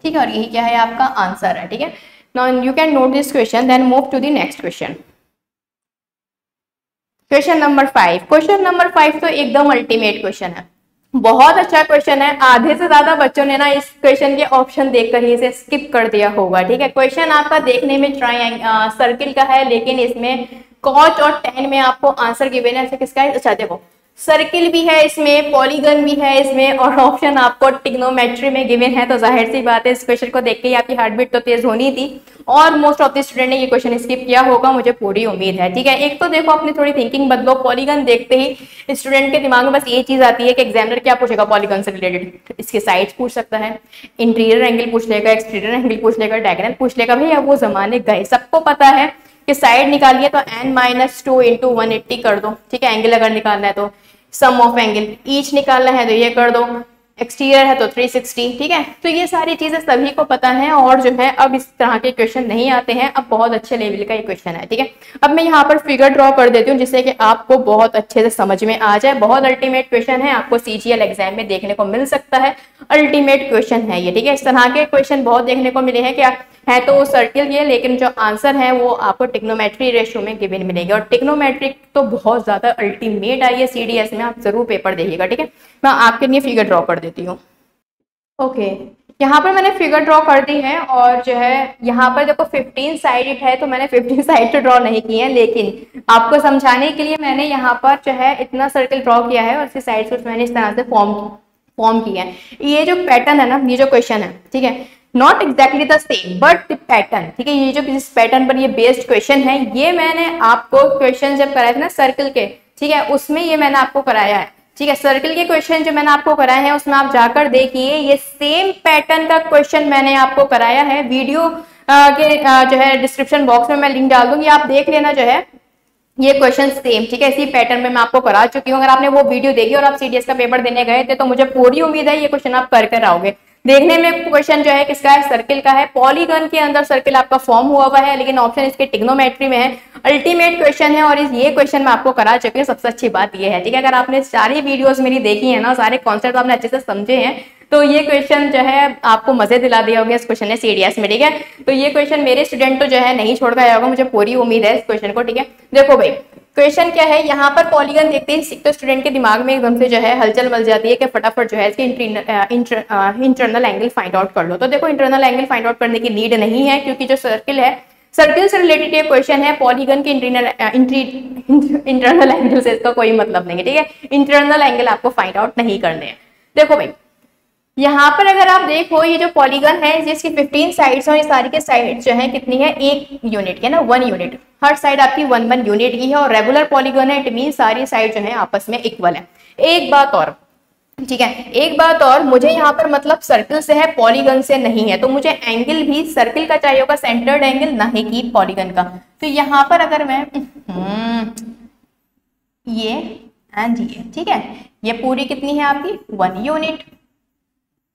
ठीक है। और यही क्या है, आपका आंसर है, ठीक है। Now you can note this question, then move to the next question. Question number 5। Question number 5 तो एकदम अल्टीमेट क्वेश्चन है, बहुत अच्छा क्वेश्चन है। आधे से ज्यादा बच्चों ने ना इस क्वेश्चन के ऑप्शन देखकर ही इसे स्किप कर दिया होगा, ठीक है। क्वेश्चन आपका देखने में सर्किल का है, लेकिन इसमें कॉट और टेन में आपको आंसर गिवन है। किसका है, अच्छा देखो, सर्किल भी है इसमें, पॉलीगन भी है इसमें, और ऑप्शन आपको ट्रिग्नोमेट्री में गिवन है। तो जाहिर सी बात है, इस क्वेश्चन को देख के ही आपकी हार्ट बीट तो तेज होनी थी, और मोस्ट ऑफ द स्टूडेंट ने ये क्वेश्चन स्किप किया होगा, मुझे पूरी उम्मीद है, ठीक है। एक तो देखो, अपनी थोड़ी थिंकिंग बदलो। पॉलीगन देखते ही स्टूडेंट के दिमाग में बस ये चीज आती है कि एग्जामिनर क्या पूछेगा पॉलीगन से रिलेटेड, इसके साइड्स पूछ सकता है, इंटीरियर एंगल पूछ लेगा, एक्सटीरियर एंगल पूछ लेगा, डायगोनल पूछ लेगा। भैया वो जमाने गए, सबको पता है कि साइड निकालिए तो n-2 इंटू 180 कर दो, ठीक है। एंगल अगर निकालना है तो सम ऑफ एंगल, ईच निकालना है तो ये कर दो, एक्सटीरियर है तो 360, ठीक है। तो ये सारी चीजें सभी को पता है, और जो है अब इस तरह के क्वेश्चन नहीं आते हैं, अब बहुत अच्छे लेवल का ये क्वेश्चन है, ठीक है। अब मैं यहाँ पर फिगर ड्रॉ कर देती हूँ, जिससे कि आपको बहुत अच्छे से समझ में आ जाए। बहुत अल्टीमेट क्वेश्चन है, आपको CGL एग्जाम में देखने को मिल सकता है, अल्टीमेट क्वेश्चन है ये, ठीक है। इस तरह के क्वेश्चन बहुत देखने को मिले हैं, क्या है तो सर्किल ये, लेकिन जो आंसर है वो आपको ट्रिग्नोमेट्री रेशियो में गिवन मिलेगी। और ट्रिग्नोमेट्रिक तो बहुत ज्यादा अल्टीमेट आई है CDS में, आप जरूर पेपर देखिएगा, ठीक है। मैं आपके लिए फिगर ड्रॉ कर देती हूँ। ओके, यहाँ पर मैंने फिगर ड्रॉ कर दी है, और जो है यहाँ पर देखो 15 साइडेड है, तो मैंने 15 साइड तो ड्रॉ नहीं की है, लेकिन आपको समझाने के लिए मैंने यहाँ पर जो है इतना सर्कल ड्रॉ किया है, और इसकी साइड से मैंने इस तरह से फॉर्म किया है। ये जो पैटर्न है ना, ये जो क्वेश्चन है, ठीक है, not exactly the same but the pattern, ठीक है। ये जो जिस पैटर्न पर ये बेस्ड क्वेश्चन है, ये मैंने आपको क्वेश्चन जब कराए थे ना सर्कल के, ठीक है, उसमें ये मैंने आपको कराया है, ठीक है। सर्कल के क्वेश्चन जो मैंने आपको कराए हैं, उसमें आप जाकर देखिए, ये सेम पैटर्न का क्वेश्चन मैंने आपको कराया है। वीडियो के जो है डिस्क्रिप्शन बॉक्स में मैं लिंक डाल दूंगी, आप देख लेना जो है ये क्वेश्चन सेम, ठीक है, इसी पैटर्न में मैं आपको करा चुकी हूँ। अगर आपने वो वीडियो देखी और आप CDS का पेपर देने गए थे, तो मुझे पूरी उम्मीद है ये क्वेश्चन आप कर आओगे। देखने में क्वेश्चन जो है किसका है, सर्किल का है, पॉलीगन के अंदर सर्किल आपका फॉर्म हुआ है, लेकिन ऑप्शन इसके ट्रिग्नोमेट्री में है। अल्टीमेट क्वेश्चन है, और ये क्वेश्चन मैं आपको करा चुकी हूँ। सबसे अच्छी बात ये है, ठीक है, अगर आपने सारी वीडियोस मेरी देखी है ना, सारे कॉन्सेप्ट आपने अच्छे से समझे हैं, तो ये क्वेश्चन जो है आपको मजे दिला दिया होगा इस क्वेश्चन ने CDS में, ठीक है। तो ये क्वेश्चन मेरे स्टूडेंट तो जो है नहीं छोड़ कर होगा, मुझे पूरी उम्मीद है इस क्वेश्चन को, ठीक है। देखो भाई, क्वेश्चन क्या है, यहाँ पर पॉलीगन देखते ही तो स्टूडेंट के दिमाग में एकदम से जो है हलचल मच जाती है कि फटाफट जो है इसके इंटरनल एंगल फाइंड आउट कर लो। तो देखो, इंटरनल एंगल फाइंड आउट करने की नीड नहीं है, क्योंकि जो सर्किल है, सर्किल से रिलेटेड ये क्वेश्चन है, पॉलीगन के इंटरनल एंगल से इसका कोई मतलब नहीं है, ठीक है। इंटरनल एंगल आपको फाइंड आउट नहीं करने हैं। देखो भाई, यहाँ पर अगर आप देखो, ये जो पॉलीगन है जिसकी 15 साइड्स हैं, ये सारी के साइड जो है कितनी है, 1 यूनिट के ना, 1 यूनिट, हर साइड आपकी 1 यूनिट की है, और रेगुलर पॉलीगन है, इट मीन सारी साइड जो है आपस में इक्वल है। एक बात और, ठीक है, एक बात और, मुझे यहाँ पर मतलब सर्किल से है, पॉलीगन से नहीं है, तो मुझे एंगल भी सर्किल का चाहिए होगा, सेंटर्ड एंगल, नहीं कि पॉलीगन का। तो यहाँ पर अगर मैं ये एंड ये, ठीक है, ये पूरी कितनी है आपकी 1 यूनिट,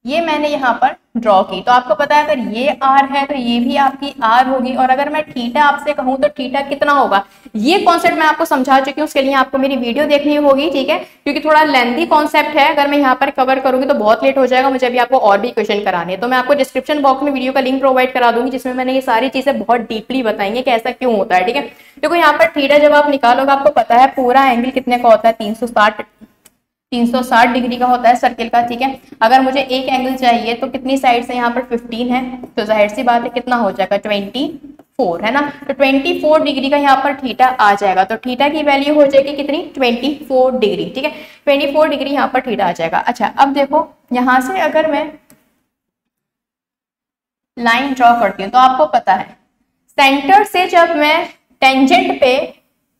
ये मैंने यहाँ पर ड्रॉ की। तो आपको पता है अगर ये R है तो ये भी आपकी R होगी, और अगर मैं थीटा आपसे कहूँ तो थीटा कितना होगा, ये कॉन्सेप्ट मैं आपको समझा चुकी हूँ। उसके लिए आपको मेरी वीडियो देखनी होगी, ठीक है, क्योंकि थोड़ा लेंथी कॉन्सेप्ट है, अगर मैं यहाँ पर कवर करूंगी तो बहुत लेट हो जाएगा, मुझे अभी आपको और भी क्वेश्चन कराने हैं। तो मैं आपको डिस्क्रिप्शन बॉक्स में वीडियो का लिंक प्रोवाइड करा दूंगी, जिसमें मैंने ये सारी चीजें बहुत डीपली बताएंगे कि ऐसा क्यों होता है, ठीक है। देखो यहाँ पर थीटा जब आप निकालोगे, आपको पता है पूरा एंगल कितने का होता है, 360 डिग्री का होता है सर्किल का, ठीक है। अगर मुझे एक एंगल चाहिए तो कितनी साइड से, यहाँ पर 15 है, तो जाहिर सी बात है कितना हो जाएगा, 24 है ना। तो 24 डिग्री का यहाँ पर थीटा आ जाएगा, तो थीटा की वैल्यू हो जाएगी कितनी, 24 डिग्री, ठीक है, 24 डिग्री यहाँ पर थीटा आ जाएगा। अच्छा, अब देखो यहाँ से अगर मैं लाइन ड्रॉ करती हूँ, तो आपको पता है सेंटर से जब मैं टेंजेंट पे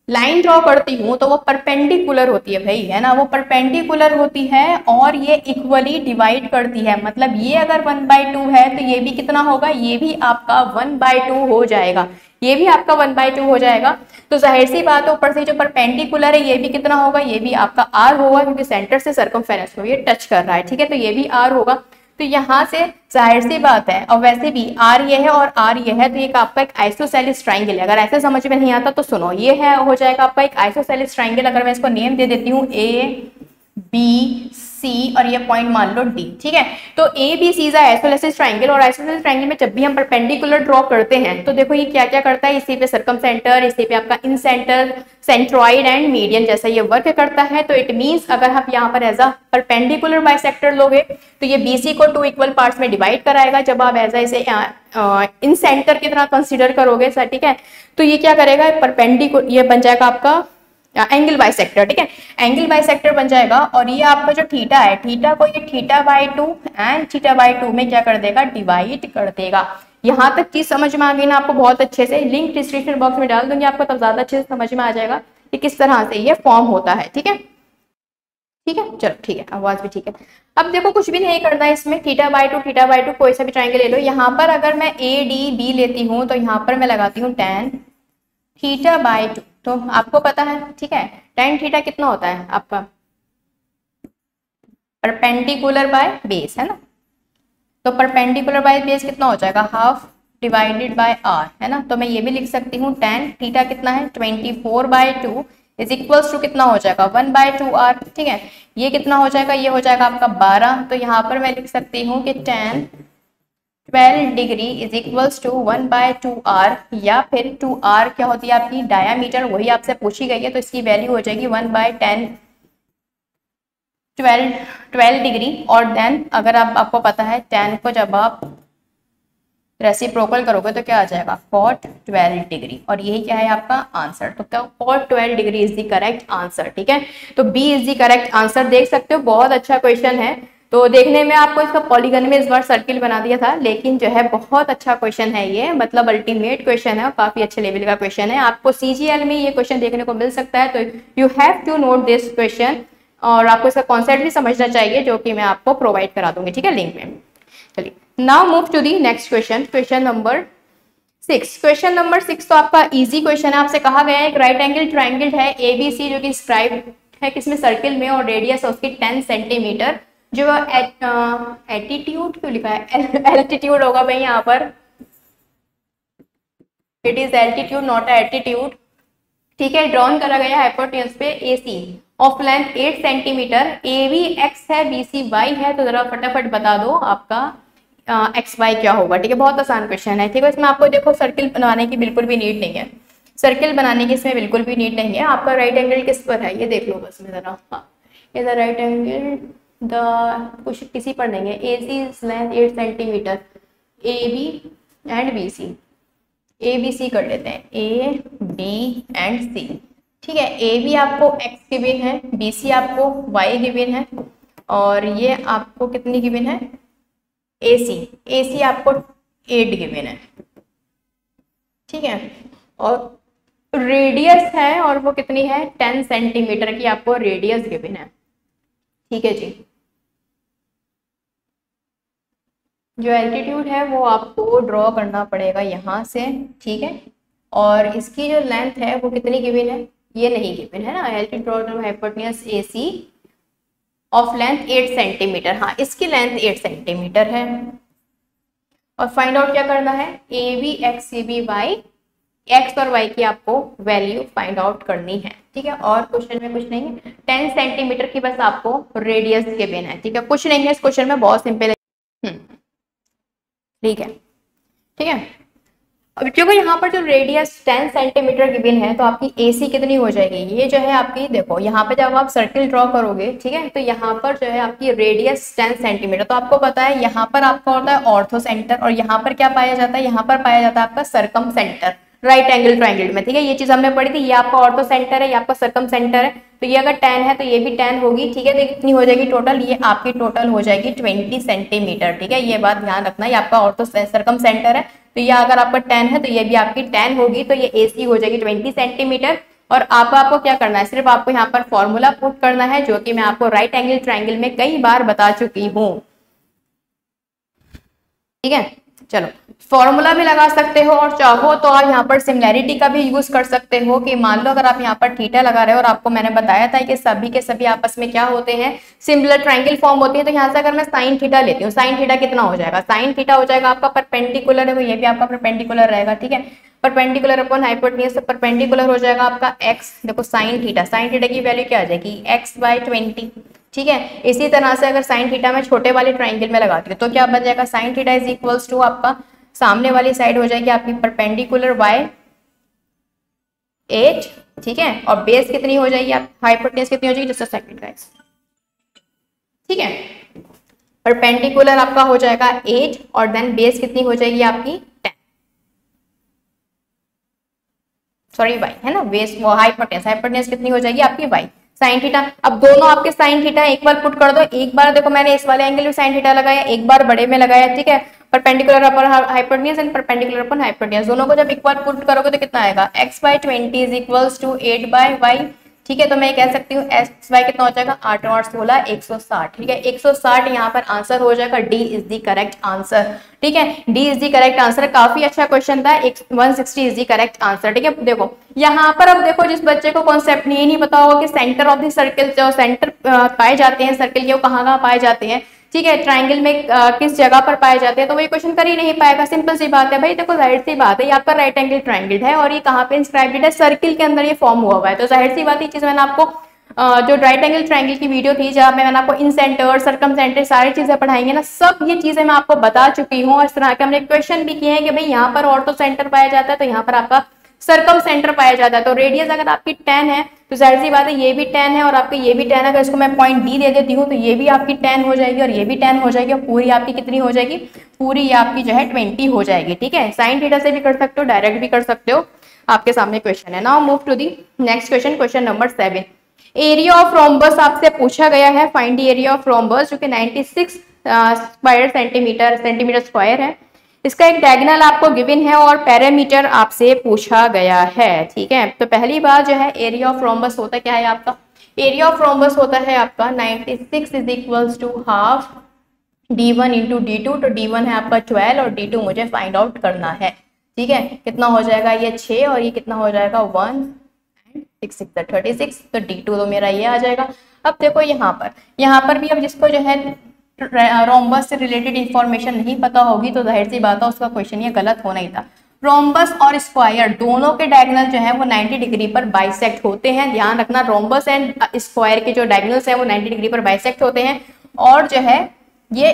लाइन ड्रॉ करती हूँ तो वो परपेंडिकुलर होती है भाई, है ना, वो परपेंडिकुलर होती है और ये इक्वली डिवाइड करती है। मतलब ये अगर 1/2 है तो ये भी कितना होगा, ये भी आपका 1/2 हो जाएगा, ये भी आपका 1/2 हो जाएगा। तो जाहिर सी बात है ऊपर से जो परपेंडिकुलर है ये भी कितना होगा, ये भी आपका r होगा, क्योंकि सेंटर से सर्कमफेरेंस को ये टच कर रहा है, ठीक है, तो ये भी r होगा। तो यहाँ से जाहिर सी बात है, और वैसे भी r ये है और r ये है, तो ये आपका एक आइसोसेलेस ट्राइंगल है। अगर ऐसे समझ में नहीं आता तो सुनो, ये है हो जाएगा आपका एक आइसोसेलेस ट्राइंगल। अगर मैं इसको नेम दे देती हूँ ABC और ये पॉइंट मान लो D, ठीक है। तो ABC इज आइसोसेलेस ट्राइंगल, और आइसोसेलेस ट्राइंगल में जब भी हम परपेंडिकुलर ड्रॉ करते हैं तो देखो ये क्या क्या करता है, इसी पे सर्कम सेंटर, इसी पे आपका इन सेंटर, सेंट्रॉइड एंड मीडियन जैसा ये वर्क करता है। तो इट मींस अगर आप यहाँ पर एज अ परपेंडिकुलर बाइसेक्टर लोगे तो ये BC को 2 इक्वल पार्ट्स में डिवाइड कराएगा। जब आप ऐसा इसे इन सेंटर की तरह कंसीडर करोगे सर, ठीक है, तो ये क्या करेगा, परपेंडिकुलर, ये बन जाएगा आपका एंगल बाइसेक्टर, ठीक है, एंगल बाइसेक्टर बन जाएगा। और ये आपका जो थीटा है, थीटा को ये θ/2 एंड θ/2 में क्या कर देगा, डिवाइड कर देगा। यहाँ तक चीज समझ में आ गई ना आपको बहुत अच्छे से, लिंक डिस्क्रिप्शन बॉक्स में डाल दूंगी आपको, तब ज्यादा अच्छे से समझ में आ जाएगा कि किस तरह से ये फॉर्म होता है, ठीक है, ठीक है, चलो ठीक है, आवाज भी ठीक है। अब देखो कुछ भी नहीं करना है इसमें, θ/2 कोई सा भी ट्राइंगल ले लो। यहाँ पर अगर मैं ADB लेती हूँ तो यहाँ पर मैं लगाती हूँ tan θ/2, तो आपको पता है, ठीक है, tan थीटा कितना होता है आपका, परपेंडिकुलर बाय बेस, है ना, तो परपेंडिकुलर बाय बेस कितना हो जाएगा, हाफ डिवाइडेड बाय r, है ना। तो मैं ये भी लिख सकती हूँ tan थीटा कितना है 24/2 इज इक्वल्स टू कितना हो जाएगा 1/2r, ठीक है। ये कितना हो जाएगा, ये हो जाएगा आपका 12। तो यहाँ पर मैं लिख सकती हूँ कि tan 12 degree is equals to 1/2r, या फिर 2r क्या होती है आपकी डायामीटर, वही आपसे पूछी गई है, तो इसकी वैल्यू हो जाएगी 1/10 12 डिग्री। और देन अगर आपको पता है tan को जब आप रेसिप्रोकल करोगे तो क्या आ जाएगा cot 12 डिग्री, और यही क्या है आपका आंसर। तो क्या cot 12 degree is the correct answer, ठीक है, तो B is the correct answer. देख सकते हो बहुत अच्छा क्वेश्चन है। तो देखने में आपको इसका पॉलीगन में इस बार सर्किल बना दिया था, लेकिन जो है बहुत अच्छा क्वेश्चन है ये, मतलब अल्टीमेट क्वेश्चन है और काफी अच्छे लेवल का क्वेश्चन है। आपको CGL में ये क्वेश्चन देखने को मिल सकता है, तो you have to note this question, और आपको इसका कॉन्सेप्ट भी समझना चाहिए, जो कि मैं आपको प्रोवाइड करा दूंगी, ठीक है, लिंक में। चलिए now move to the next question, question number 6। Question number 6 तो आपका इजी क्वेश्चन है। आपसे कहा गया है एक राइट एंगल ट्राइंगल है ABC जो कि स्क्राइब है किसमें, सर्किल में, और रेडियस है उसकी 10 सेंटीमीटर। जो एटीट्यूड क्यों लिखा है, एल्टीट्यूड होगा भाई यहाँ पर, it is altitude not attitude, ठीक है। ड्रॉन करा गया हाइपोटेन्यूज पे AC of length 8 centimetre, AB x है BC y है, तो जरा फटाफट बता दो आपका XY क्या होगा, ठीक है, बहुत आसान क्वेश्चन है, ठीक है। इसमें आपको देखो सर्किल बनाने की बिल्कुल भी नीड नहीं है, सर्किल बनाने की इसमें बिल्कुल भी नीड नहीं है। आपका राइट एंगल किस पर है ये देख लो बस में जरा, हाँ ये राइट एंगल कुछ किसी पर नहीं है। AC is length 8 centimetre, AB and BC, ABC कर लेते हैं, A B एंड C, ठीक है। AB आपको x गिवन है, BC आपको y गिवन है, और ये आपको कितनी गिवन है AC आपको 8 गिवन है, ठीक है। और रेडियस है और वो कितनी है 10 सेंटीमीटर की आपको रेडियस गिवन है, ठीक है जी। जो एल्टीट्यूड है वो आपको ड्रॉ करना पड़ेगा यहाँ से, ठीक है। और इसकी जो लेंथ है वो कितनी गिवन है, ये नहीं गिवन है ना, altitude hypotenuse AC of length 8 centimetre, हाँ इसकी लेंथ 8 सेंटीमीटर है। और फाइंड आउट क्या करना है, AB x CB y, x और y की आपको वैल्यू फाइंड आउट करनी है, ठीक है। और क्वेश्चन में कुछ नहीं है, 10 सेंटीमीटर की बस आपको रेडियस गिवन है, ठीक है, कुछ नहीं है इस क्वेश्चन में, बहुत सिंपल है, ठीक है, ठीक है। अब देखो यहाँ पर जो रेडियस 10 सेंटीमीटर गिवन है, तो आपकी AC कितनी हो जाएगी, ये जो है आपकी, देखो यहाँ पे जब आप सर्किल ड्रॉ करोगे, ठीक है, तो यहाँ पर जो है आपकी रेडियस 10 सेंटीमीटर, तो आपको पता है यहाँ पर आपका होता है ऑर्थो सेंटर, और यहाँ पर क्या पाया जाता है, यहाँ पर पाया जाता है आपका circum centre, right angle triangle में, ठीक है। ये चीज हमने पढ़ी थी। ये आपका ऑर्थो सेंटर है, ये आपका सर्कम सेंटर है, तो ये अगर tan है तो ये भी tan होगी, ठीक है। तो कितनी हो जाएगी टोटल, ये आपकी टोटल हो जाएगी 20 सेंटीमीटर, ठीक है। ये बात ध्यान रखना, ये आपका ऑर्थो सर्कम सेंटर है, तो ये अगर आपका tan है तो ये भी आपकी tan होगी, तो ये AC हो जाएगी 20 सेंटीमीटर। और आपको क्या करना है, सिर्फ आपको यहाँ पर फॉर्मूला पुट करना है, जो कि मैं आपको राइट एंगल ट्राइंगल में कई बार बता चुकी हूँ, ठीक है। चलो, फॉर्मूला भी लगा सकते हो और चाहो तो आप यहाँ पर सिमिलैरिटी का भी यूज कर सकते हो कि मान लो अगर आप यहाँ पर थीटा लगा रहे हो और आपको मैंने बताया था कि सभी के सभी आपस में क्या होते हैं, सिमिलर ट्राइंगल फॉर्म होती है। तो यहाँ से अगर मैं साइन थीटा लेती हूँ, साइन थीटा कितना हो जाएगा, साइन थीटा हो जाएगा आपका परपेंडिकुलर है, ये भी आपका परपेंडिकुलर रहेगा, ठीक है। परपेंडिकुलर अपॉन हाइपोटेन्यूज से परपेंडिकुलर हो जाएगा आपका x। देखो साइन थीटा की वैल्यू क्या आ जाएगी, x/20, ठीक है। इसी तरह से अगर साइन थीटा में छोटे वाले ट्राइंगल में लगाती हूँ तो क्या बन जाएगा, sine theta is equals to आपका सामने वाली साइड हो जाएगी आपकी परपेंडिकुलर y8, ठीक है। और बेस कितनी हो जाएगी, आप हाइपोटेन्यूज कितनी हो जाएगी, जस्ट अ सेकंड गाइस, ठीक है। परपेंडिकुलर आपका हो जाएगा 8 और देन बेस कितनी हो जाएगी आपकी 10, सॉरी y है ना, बेस वो हाइपोटेन्यूज कितनी हो जाएगी आपकी y साइन थीटा। अब दोनों आपके साइन थीटा एक बार पुट कर दो, एक बार देखो मैंने इस वाले एंगल में साइन थीटा लगाया, एक बार बड़े में लगाया, ठीक है। Perpendicular upon hypotenuse and perpendicular upon hypotenuse, दोनों को जब एक बार पुट करोगे तो कितना आएगा, x/20 is equals to 8/y, ठीक है। तो मैं कह सकती हूँ xy कितना हो जाएगा, 8 और 16 160, ठीक है। 160 यहाँ पर आंसर हो जाएगा, D is the correct answer, ठीक है। D is the correct answer, काफी अच्छा क्वेश्चन था, 160 इज द करेक्ट आंसर, ठीक है। देखो यहाँ पर, अब देखो जिस बच्चे को कॉन्सेप्ट नहीं पता होगा कि सेंटर ऑफ द सर्कल, जो सेंटर पाए जाते हैं सर्कल के, वो कहाँ पाए जाते हैं, ठीक है, ट्राइंगल में किस जगह पर पाए जाते हैं, तो वो ये क्वेश्चन कर ही नहीं पाएगा। सिंपल सी बात है भाई, देखो जाहिर सी बात है, ये आपका राइट एंगल ट्राइंगल है और ये कहाँ पे इंस्क्राइब्ड है, सर्किल के अंदर ये फॉर्म हुआ है। तो जाहिर सी बात है, चीज मैंने आपको जो राइट एंगल ट्राइंगल की वीडियो थी जहाँ मैंने आपको इन सेंटर सर्कम सेंटर सारी चीजें पढ़ाएंगे ना, सब ये चीजें मैं आपको बता चुकी हूँ। इस तरह के हमने क्वेश्चन भी किए हैं कि भाई यहाँ पर ऑर्थो सेंटर पाया जाता है, तो यहाँ पर आपका सर्कम सेंटर पाया जाता है। तो रेडियस अगर आपकी 10 है तो जाहिर सी बात है ये भी 10 है और आपकी ये भी 10 है। अगर इसको मैं पॉइंट डी दे देती हूँ तो ये भी आपकी 10 हो जाएगी और ये भी 10 हो जाएगी और पूरी आपकी कितनी हो जाएगी, पूरी ये आपकी जो है 20 हो जाएगी, ठीक है। साइन थीटा से भी कर सकते हो, डायरेक्ट भी कर सकते हो, आपके सामने क्वेश्चन है। Now move to the next question, question number 7। Area of rhombus आपसे पूछा गया है, find the area of rhombus, जो कि 96 स्क्वायर सेंटीमीटर स्क्वायर है। इसका एक डायगोनल आपको गिवन है और पैरामीटर आपसे पूछा गया है, ठीक है। तो पहली बात जो है, एरिया ऑफ रोम्बस होता क्या है आपका, एरिया ऑफ रोम्बस होता है आपका 96 is equals to half d1 into d2। तो d1 है आपका 12 और d2 मुझे फाइंड आउट करना है, ठीक है। कितना हो जाएगा, ये 6 और ये कितना हो जाएगा 1 एंड 6 36, तो d2 तो मेरा ये आ जाएगा। अब देखो यहाँ पर भी, अब जिसको जो है रोम्बस से रिलेटेड इंफॉर्मेशन नहीं पता होगी तो जाहिर सी बात है उसका क्वेश्चन ये गलत होना ही था। रोम्बस और स्क्वायर दोनों के डायगोनल जो है वो 90 डिग्री पर बाइसेक्ट होते हैं, ध्यान रखना। रोम्बस एंड स्क्वायर के जो डायगोनल्स हैं वो 90 डिग्री पर बाइसेक्ट होते हैं और जो है ये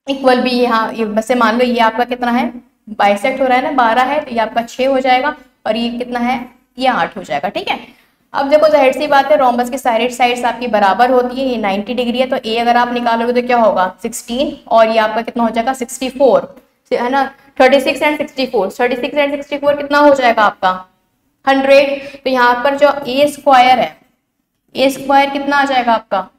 इक्वल भी, यहाँ बस मान लो ये आपका कितना है, बाइसेक्ट हो रहा है ना, 12 है, तो ये आपका 6 हो जाएगा और ये कितना है, ये 8 हो जाएगा, ठीक है। अब देखो जाहिर सी बात है, रोम्बस की साइड्स आपकी बराबर होती है, ये 90 डिग्री है, तो ए अगर आप निकालोगे तो क्या होगा 16 और ये आपका कितना हो जाएगा 64, है ना। 36 एंड 64 कितना हो जाएगा आपका 100। तो यहाँ पर जो ए स्क्वायर है, ए स्क्वायर कितना आ जाएगा आपका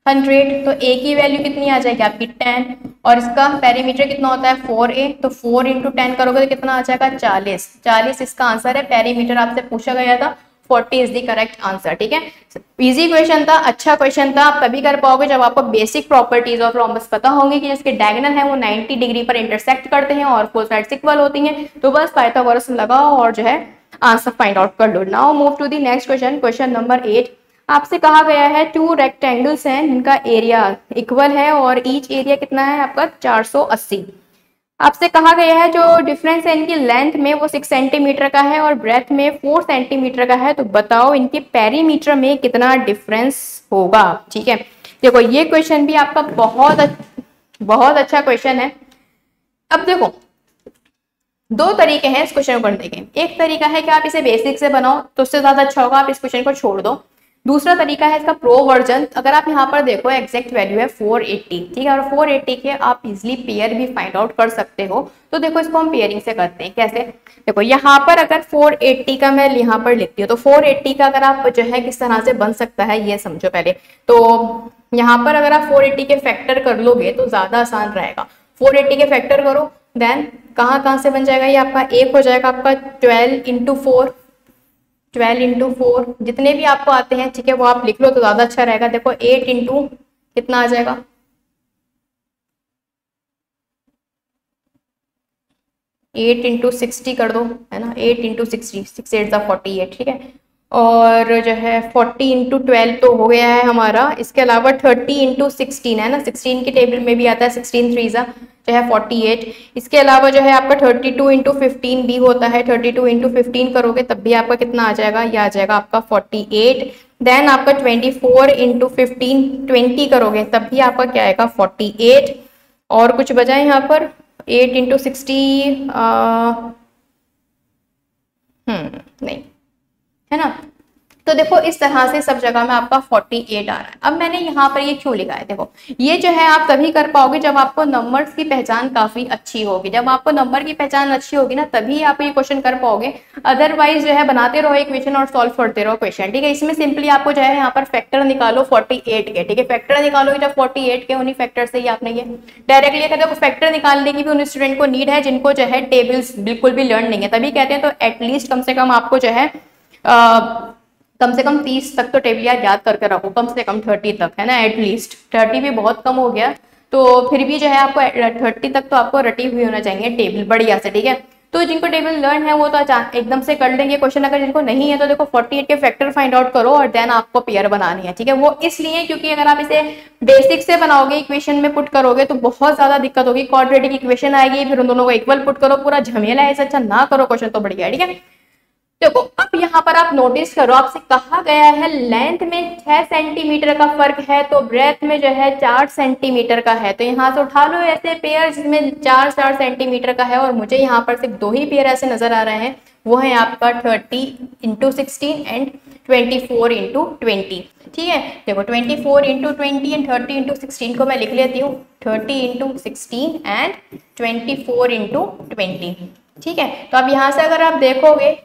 100, तो ए की वैल्यू कितनी आ जाएगी आपकी 10 और इसका पेरीमीटर कितना होता है 4a, तो 4 इंटू 10 करोगे तो कितना आ जाएगा 40 इसका आंसर है। पेरीमीटर आपसे पूछा गया था, 40 इज द करेक्ट आंसर, ठीक है। इजी क्वेश्चन था, अच्छा क्वेश्चन था। आप तभी कर पाओगे जब आपको बेसिक प्रॉपर्टीज ऑफ रोम्बस पता होंगे कि जिसके डायगोनल है वो 90 डिग्री पर इंटरसेक्ट करते हैं और फोर साइड्स इक्वल होती हैं। तो बस पाइथागोरस लगाओ और जो है आंसर फाइंड आउट कर लो। Now move to the next question, question number 8। आपसे कहा गया है 2 रेक्टेंगल्स हैं जिनका एरिया इक्वल है और ईच एरिया कितना है आपका 480। आपसे कहा गया है जो डिफरेंस है इनकी लेंथ में वो 6 सेंटीमीटर का है और ब्रेथ में 4 सेंटीमीटर का है। तो बताओ इनके पेरीमीटर में कितना डिफरेंस होगा, ठीक है। देखो ये क्वेश्चन भी आपका बहुत अच्छा क्वेश्चन है। अब देखो 2 तरीके हैं इस क्वेश्चन को करने के। एक तरीका है कि आप इसे बेसिक से बनाओ तो उससे ज्यादा अच्छा होगा, आप इस क्वेश्चन को छोड़ दो। दूसरा तरीका है इसका प्रो वर्जन। अगर आप यहाँ पर देखो एग्जैक्ट वैल्यू है 480, ठीक है, और 480 के आप इजिली पेयर भी फाइंड आउट कर सकते हो। तो देखो इसको हम पेयरिंग से करते हैं। कैसे? देखो यहाँ पर अगर 480 का मैं यहाँ पर लिखती हूँ तो 480 का अगर आप जो है किस तरह से बन सकता है ये समझो पहले। तो यहाँ पर अगर आप 480 के फैक्टर कर लोगे तो ज्यादा आसान रहेगा। 480 के फैक्टर करो, देन कहाँ कहाँ से बन जाएगा ये आपका? एक हो जाएगा आपका 12 इंटू 4, 12 इंटू 4 जितने भी आपको आते हैं, ठीक है, वो आप लिख लो तो ज्यादा अच्छा रहेगा। देखो 8 इंटू कितना आ जाएगा? 8 इंटू 60 कर दो, है ना, 8 इंटू 60, 6 8 48, ठीक है। और जो है 40 इंटू 12 तो हो गया है हमारा। इसके अलावा 30 इंटू 16 है ना, 16 की टेबल में भी आता है, 16 3 जो है 48। इसके अलावा जो है आपका 32 इंटू 15 भी होता है, 32 इंटू 15 करोगे तब भी आपका कितना आ जाएगा? ये आ जाएगा आपका 48। देन आपका 24 इंटू 15, 20 करोगे तब भी आपका क्या आएगा? 48। और कुछ बचा है यहाँ पर? 8 इंटू 60 नहीं, है ना। तो देखो इस तरह से सब जगह में आपका 48 आ रहा है। अब मैंने यहाँ पर ये क्यों लिखा है? देखो ये जो है आप तभी कर पाओगे जब आपको नंबर्स की पहचान काफी अच्छी होगी। जब आपको नंबर की पहचान अच्छी होगी ना तभी आप ये क्वेश्चन कर पाओगे। अदरवाइज जो है बनाते रहो इक्वेशन और सॉल्व करते रहो क्वेश्चन, ठीक है। इसमें सिंपली आपको जो है यहाँ पर फैक्टर निकालो 48 के, ठीक है। फैक्टर निकालोगे जब 48 के, उन्हीं फैक्टर से ही आपने ये डायरेक्टली देखो फैक्टर निकालने की भी उन स्टूडेंट को नीड है जिनको जो है टेबल्स बिल्कुल भी लर्न नहीं है, तभी कहते हैं। तो एटलीस्ट कम से कम आपको जो है कम से कम 30 तक तो टेबल याद करके रखो, कम से कम 30 तक, है ना। एटलीस्ट 30 भी बहुत कम हो गया, तो फिर भी जो है आपको 30 तक तो आपको रटी हुई होना चाहिए टेबल बढ़िया से, ठीक है। तो जिनको टेबल लर्न है वो तो एकदम से कर लेंगे क्वेश्चन। अगर जिनको नहीं है तो देखो 48 के फैक्टर फाइंड आउट करो और देन आपको पेयर बनानी है, ठीक है। वो इसलिए क्योंकि अगर आप इसे बेसिक से बनाओगे, इक्वेशन में पुट करोगे तो बहुत ज्यादा दिक्कत होगी। क्वाड्रेटिक इक्वेशन आएगी, फिर उन दोनों को इक्वल पुट करो, पूरा झमेला है। अच्छा ना करो क्वेश्चन तो बढ़िया है, ठीक है। देखो अब यहाँ पर आप नोटिस करो, आपसे कहा गया है लेंथ में 6 सेंटीमीटर का फर्क है तो ब्रेथ में जो है 4 सेंटीमीटर का है। तो यहाँ से उठा लो ऐसे पेयर जिसमें 4 सेंटीमीटर का है, और मुझे यहाँ पर सिर्फ 2 ही पेयर ऐसे नजर आ रहे हैं, वो है आपका 30 इंटू 16 एंड 24 इंटू 20, ठीक है। देखो 24 इंटू 20 एंड 30 इंटू 16 को मैं लिख लेती हूँ, 30 इंटू 16 एंड 24 इंटू 20, ठीक है। तो अब यहाँ से अगर आप देखोगे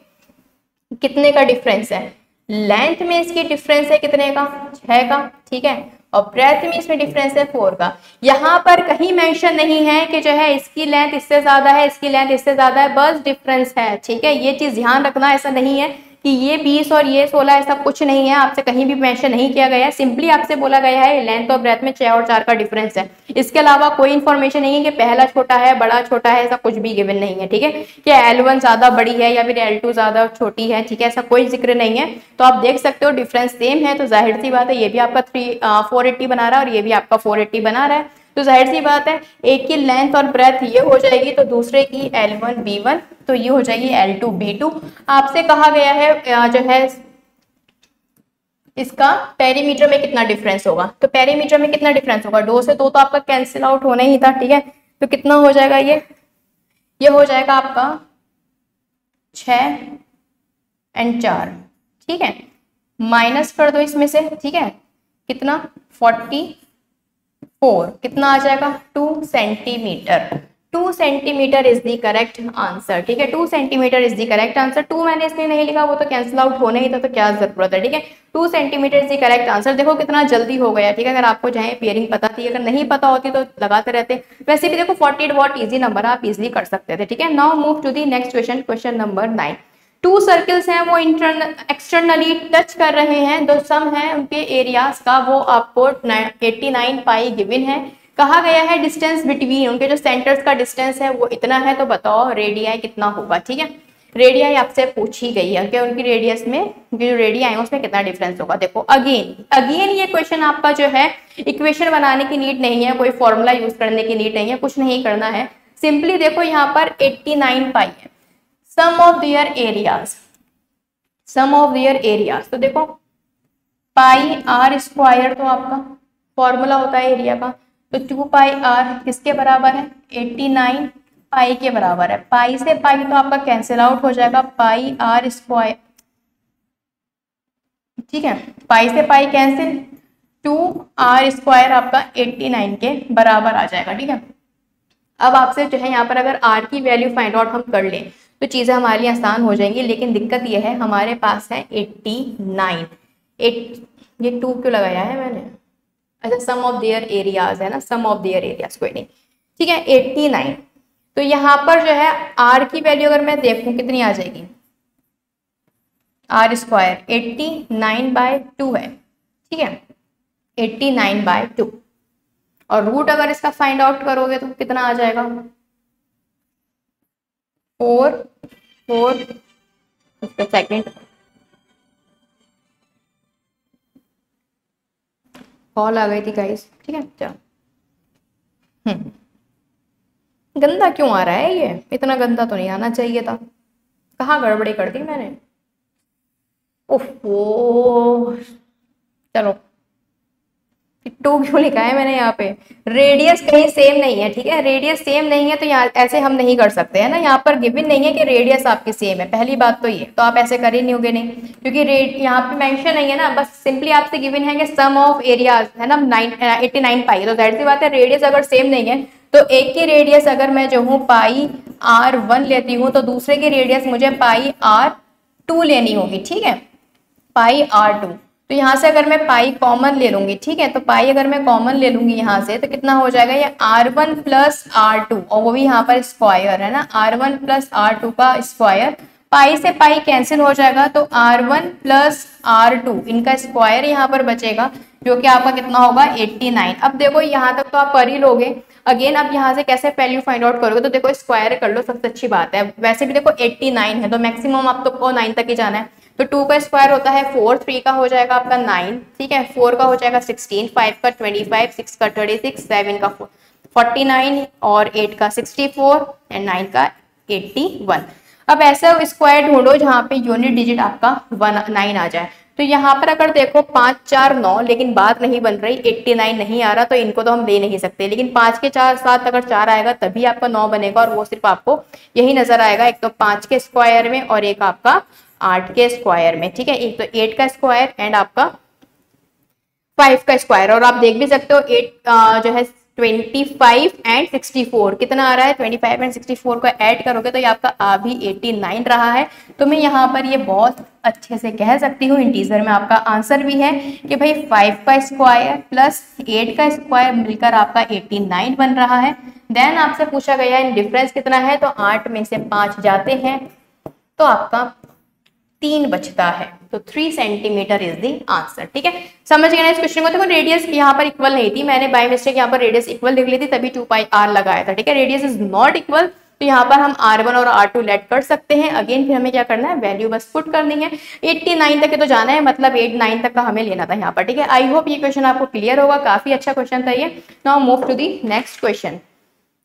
कितने का डिफरेंस है, लेंथ में इसकी डिफरेंस है कितने का? 6 का, ठीक है। और ब्रेथ में इसमें डिफरेंस है 4 का। यहाँ पर कहीं मेंशन नहीं है कि जो है इसकी लेंथ इससे ज्यादा है, इसकी लेंथ इससे ज्यादा है, बस डिफरेंस है, ठीक है। ये चीज ध्यान रखना, ऐसा नहीं है कि ये 20 और ये 16, ऐसा कुछ नहीं है, आपसे कहीं भी मेंशन नहीं किया गया है। सिंपली आपसे बोला गया है लेंथ और ब्रेथ में 6 और 4 का डिफरेंस है। इसके अलावा कोई इन्फॉर्मेशन नहीं है कि पहला छोटा है बड़ा छोटा है, ऐसा कुछ भी गिवन नहीं है, ठीक है। कि L1 ज्यादा बड़ी है या फिर L2 ज्यादा छोटी है, ठीक है, ऐसा कोई जिक्र नहीं है। तो आप देख सकते हो डिफरेंस सेम है, तो जाहिर सी बात है ये भी आपका 480 बना रहा है और ये भी आपका 480 बना रहा है। तो जाहिर सी बात है एक की लेंथ और ब्रेथ ये हो जाएगी तो दूसरे की L1 B1 तो ये हो जाएगी L2 B2। आपसे कहा गया है जो है इसका पेरीमीटर में कितना डिफरेंस होगा। तो पेरीमीटर में कितना डिफरेंस होगा? 2 से 2 तो आपका कैंसिल आउट होना ही था, ठीक है। तो कितना हो जाएगा ये हो जाएगा आपका 6 एंड 4, ठीक है। माइनस कर दो इसमें से, ठीक है, कितना 44, कितना आ जाएगा 2 centimetre. 2 centimetre is the correct answer, ठीक है। 2 centimetre is the correct answer. 2 मैंने इसलिए नहीं लिखा, वो तो कैंसिल आउट होने ही था तो क्या जरूरत है, ठीक है। 2 centimetre is the correct answer. देखो कितना जल्दी हो गया, ठीक है। अगर आपको चाहे पेयरिंग पता थी, अगर नहीं पता होती तो लगाते रहते। वैसे भी देखो 48 बहुत ईजी नंबर, आप इजिली कर सकते थे, ठीक है। Now move to the next question, question number 9। 2 circles हैं वो एक्सटर्नली टच कर रहे हैं, दो सम है उनके एरियाज का वो आपको 89 पाई गिवन है। कहा गया है डिस्टेंस बिटवीन उनके जो सेंटर्स का डिस्टेंस है वो इतना है, तो बताओ रेडियाई कितना होगा, ठीक है। रेडियाई आपसे पूछी गई है कि उनकी रेडियस में जो रेडियाई है उसमें कितना डिफरेंस होगा। देखो अगेन ये क्वेश्चन आपका जो है इक्वेशन बनाने की नीड नहीं है, कोई फॉर्मूला यूज करने की नीड नहीं है, कुछ नहीं करना है। सिंपली देखो यहाँ पर 89 पाई है, सम ऑफ देयर एरियाज, तो देखो पाई आर स्क्वायर तो आपका फॉर्मूला होता है एरिया का, तो 2 पाई आर किसके बराबर है? 89 पाई के बराबर है। पाई से पाई तो आपका कैंसिल आउट हो जाएगा, पाई आर स्क्वायर, ठीक है, पाई से पाई कैंसिल, 2r² आपका 89 के बराबर आ जाएगा। ठीक है, अब आपसे जो है यहाँ पर अगर r की वैल्यू फाइंड आउट हम कर लें तो चीज़ें हमारे लिए आसान हो जाएंगी, लेकिन दिक्कत यह है हमारे पास है 89। ये 2 क्यों लगाया है मैंने, अच्छा सम ऑफ देयर एरियाज है ना, सम ऑफ देयर एरियाज, कोई नहीं। ठीक है, 89, तो यहाँ पर जो है r की वैल्यू अगर मैं देखूं कितनी आ जाएगी, r स्क्वायर 89/2 है। ठीक है, 89/2, और रूट अगर इसका फाइंड आउट करोगे तो कितना आ जाएगा, 4 सेकेंड, कॉल आ गई थी गाइस। ठीक है, चलो। गंदा क्यों आ रहा है, ये इतना गंदा तो नहीं आना चाहिए था, कहाँ गड़बड़ी कर दी मैंने, ओफो। चलो, 2 क्यों लिखा है मैंने यहाँ पे, रेडियस कहीं सेम नहीं है। ठीक है, रेडियस सेम नहीं है तो यहाँ ऐसे हम नहीं कर सकते है ना, यहाँ पर गिवन नहीं है कि रेडियस आपकी सेम है, पहली बात तो ये, तो आप ऐसे कर ही नहीं होगे नहीं, क्योंकि यहाँ पे मेंशन नहीं है ना, बस सिंपली आपसे गिवन है कि सम ऑफ एरियाज है ना 89 पाई, तो जाहिर सी बात है रेडियस अगर सेम नहीं है तो एक की रेडियस अगर मैं जो हूँ पाई r1 लेती हूँ तो दूसरे की रेडियस मुझे पाई r2 लेनी होगी। ठीक है, पाई r2, तो यहाँ से अगर मैं पाई कॉमन ले लूंगी, ठीक है, तो पाई अगर मैं कॉमन ले लूंगी यहाँ से तो कितना हो जाएगा, ये r1 प्लस r2, और वो भी यहाँ पर स्क्वायर है ना, r1 प्लस r2 का स्क्वायर, पाई से पाई कैंसिल हो जाएगा तो r1 प्लस r2 इनका स्क्वायर यहाँ पर बचेगा, जो कि आपका कितना होगा 89। अब देखो यहाँ तक तो आप कर ही लोगे, अगेन अब यहाँ से कैसे वैल्यू फाइंड आउट करोगे, तो देखो स्क्वायर कर लो, सबसे अच्छी बात है। वैसे भी देखो 89 है तो मैक्सिमम आप तो 9 तक ही जाना है, तो 2 का स्क्वायर होता है 4, 3 का हो जाएगा आपका 9, ठीक है, 4 का हो जाएगा 16, 5 का 25, 6 का 36, 7 का 49 और 8 का 64 एंड 9 का 81। अब ऐसा स्क्वायर ढूंढो जहाँ पे यूनिट डिजिट आपका 9 आ जाए, तो यहाँ पर अगर देखो 5, 4, 9, लेकिन बात नहीं बन रही, 89 नहीं आ रहा तो इनको तो हम ले नहीं सकते, लेकिन 5 के साथ अगर 4 आएगा तभी आपका 9 बनेगा, और वो सिर्फ आपको यही नजर आएगा, एक तो 5 के स्क्वायर में और एक आपका 8 के स्क्वायर में। ठीक है, एक तो 8 का स्क्वायर एंड आपका 5 का स्क्वायर, और आप देख भी सकते हो 8 जो है 25 एंड 64 कितना आ रहा है, 25 एंड 64 को ऐड करोगे तो ये आपका आ भी 89 रहा है। तो मैं यहाँ पर ये बहुत अच्छे से कह सकती हूँ, इंटीजर में आपका आंसर भी है कि भाई 5 का स्क्वायर प्लस 8 का स्क्वायर मिलकर आपका 89 बन रहा है। देन आपसे पूछा गया है डिफरेंस कितना है, तो 8 में से 5 जाते हैं तो आपका 3 बचता है, तो 3 सेंटीमीटर इज द आंसर। ठीक है, समझ गए ना इस क्वेश्चन को। देखो रेडियस यहाँ पर इक्वल नहीं थी, मैंने बाय मिस्टेक यहाँ पर रेडियस इक्वल लिख ली थी, तभी 2 पाई r लगाया था। ठीक है, रेडियस इज नॉट इक्वल, तो यहाँ पर हम r1 और r2 लेट कर सकते हैं। अगेन फिर हमें क्या करना है, वैल्यू बस पुट करनी है, 89 तक तो जाना है, मतलब 89 तक का हमें लेना था यहाँ पर। ठीक है, आई होप ये क्वेश्चन आपको क्लियर होगा, काफी अच्छा क्वेश्चन था ये। Now move to the next question.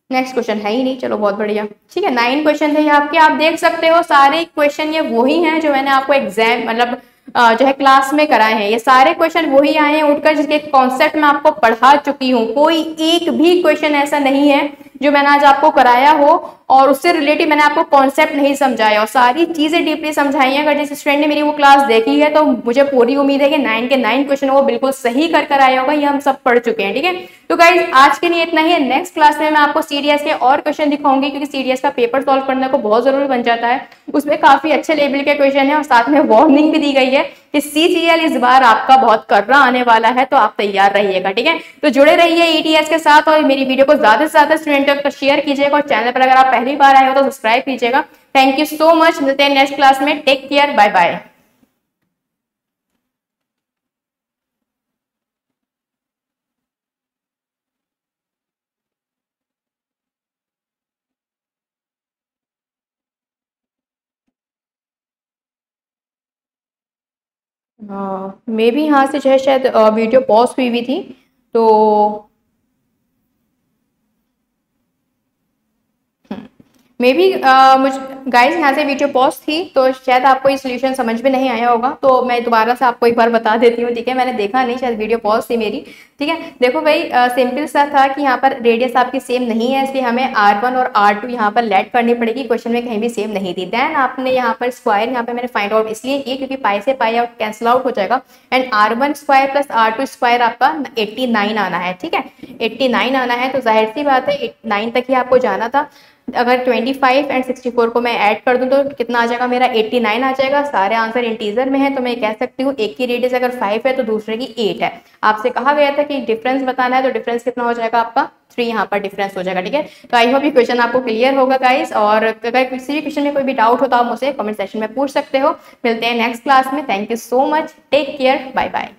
Next question है ही नहीं, चलो बहुत बढ़िया। ठीक है, 9 क्वेश्चन थे आपके, आप देख सकते हो सारे क्वेश्चन ये वही हैं जो मैंने आपको एग्जाम मतलब जो है क्लास में कराए हैं। ये सारे क्वेश्चन वही आए हैं उठकर, जिसके कॉन्सेप्ट मैं आपको पढ़ा चुकी हूँ। कोई एक भी क्वेश्चन ऐसा नहीं है जो मैंने आज आपको कराया हो और उससे रिलेटेड मैंने आपको कॉन्सेप्ट नहीं समझाया, और सारी चीजें डीपली समझाई हैं। अगर जिस स्टूडेंट ने मेरी वो क्लास देखी है तो मुझे पूरी उम्मीद है कि 9 के 9 क्वेश्चन वो बिल्कुल सही कर आया होगा, ये हम सब पढ़ चुके हैं। ठीक है, तो गाइज आज के लिए इतना ही है। नेक्स्ट क्लास में मैं आपको सीडीएस के और क्वेश्चन दिखाऊंगी, क्योंकि सीडीएस का पेपर सॉल्व करने को बहुत जरूरी बन जाता है, उसमें काफी अच्छे लेवल के क्वेश्चन है, और साथ में वार्निंग भी दी गई है कि सीजीएल इस बार आपका बहुत कर्रा आने वाला है, तो आप तैयार रहिएगा। ठीक है, तो जुड़े रहिए ईटीएस के साथ, और मेरी वीडियो को ज्यादा से ज्यादा स्टूडेंटों तक शेयर कीजिएगा, और चैनल पर अगर आप पहली बार आए हो तो सब्सक्राइब कीजिएगा। थैंक यू सो मच, मिलते हैं नेक्स्ट क्लास में, टेक केयर, बाय बाय। मे भी यहाँ से जो है शायद वीडियो पॉज हुई हुई थी, तो मे बी मुझ गाइस यहाँ से वीडियो पॉज थी तो शायद आपको ये सोल्यूशन समझ में नहीं आया होगा, तो मैं दोबारा से आपको एक बार बता देती हूँ। ठीक है, मैंने देखा नहीं, शायद वीडियो पॉज थी मेरी। ठीक है, देखो भाई सिंपल सा था कि यहाँ पर रेडियस आपकी सेम नहीं है, इसलिए हमें R1 और R2 यहाँ पर लेट करनी पड़ेगी। क्वेश्चन में कहीं भी सेम नहीं थी। देन आपने यहाँ पर स्क्वायर यहाँ पे मैंने फाइंड आउट इसलिए किया क्योंकि पाई से पाई आउट कैंसिल आउट हो जाएगा, and R1 square plus R2 square आपका 89 आना है। ठीक है, 89 आना है, तो जाहिर सी बात है 9 तक ही आपको जाना था। अगर 25 एंड 64 को मैं ऐड कर दूं तो कितना आ जाएगा मेरा 89 आ जाएगा। सारे आंसर इंटीजर में है, तो मैं कह सकती हूँ एक की रेडियस अगर 5 है तो दूसरे की 8 है। आपसे कहा गया था कि डिफरेंस बताना है, तो डिफरेंस कितना हो जाएगा आपका 3 यहाँ पर डिफरेंस हो जाएगा। ठीक है, तो आई होप ये क्वेश्चन आपको क्लियर होगा गाइस, और अगर किसी भी क्वेश्चन में कोई भी डाउट हो तो आप मुझसे कमेंट सेक्शन में पूछ सकते हो। मिलते हैं नेक्स्ट क्लास में। Thank you so much, take care, bye bye.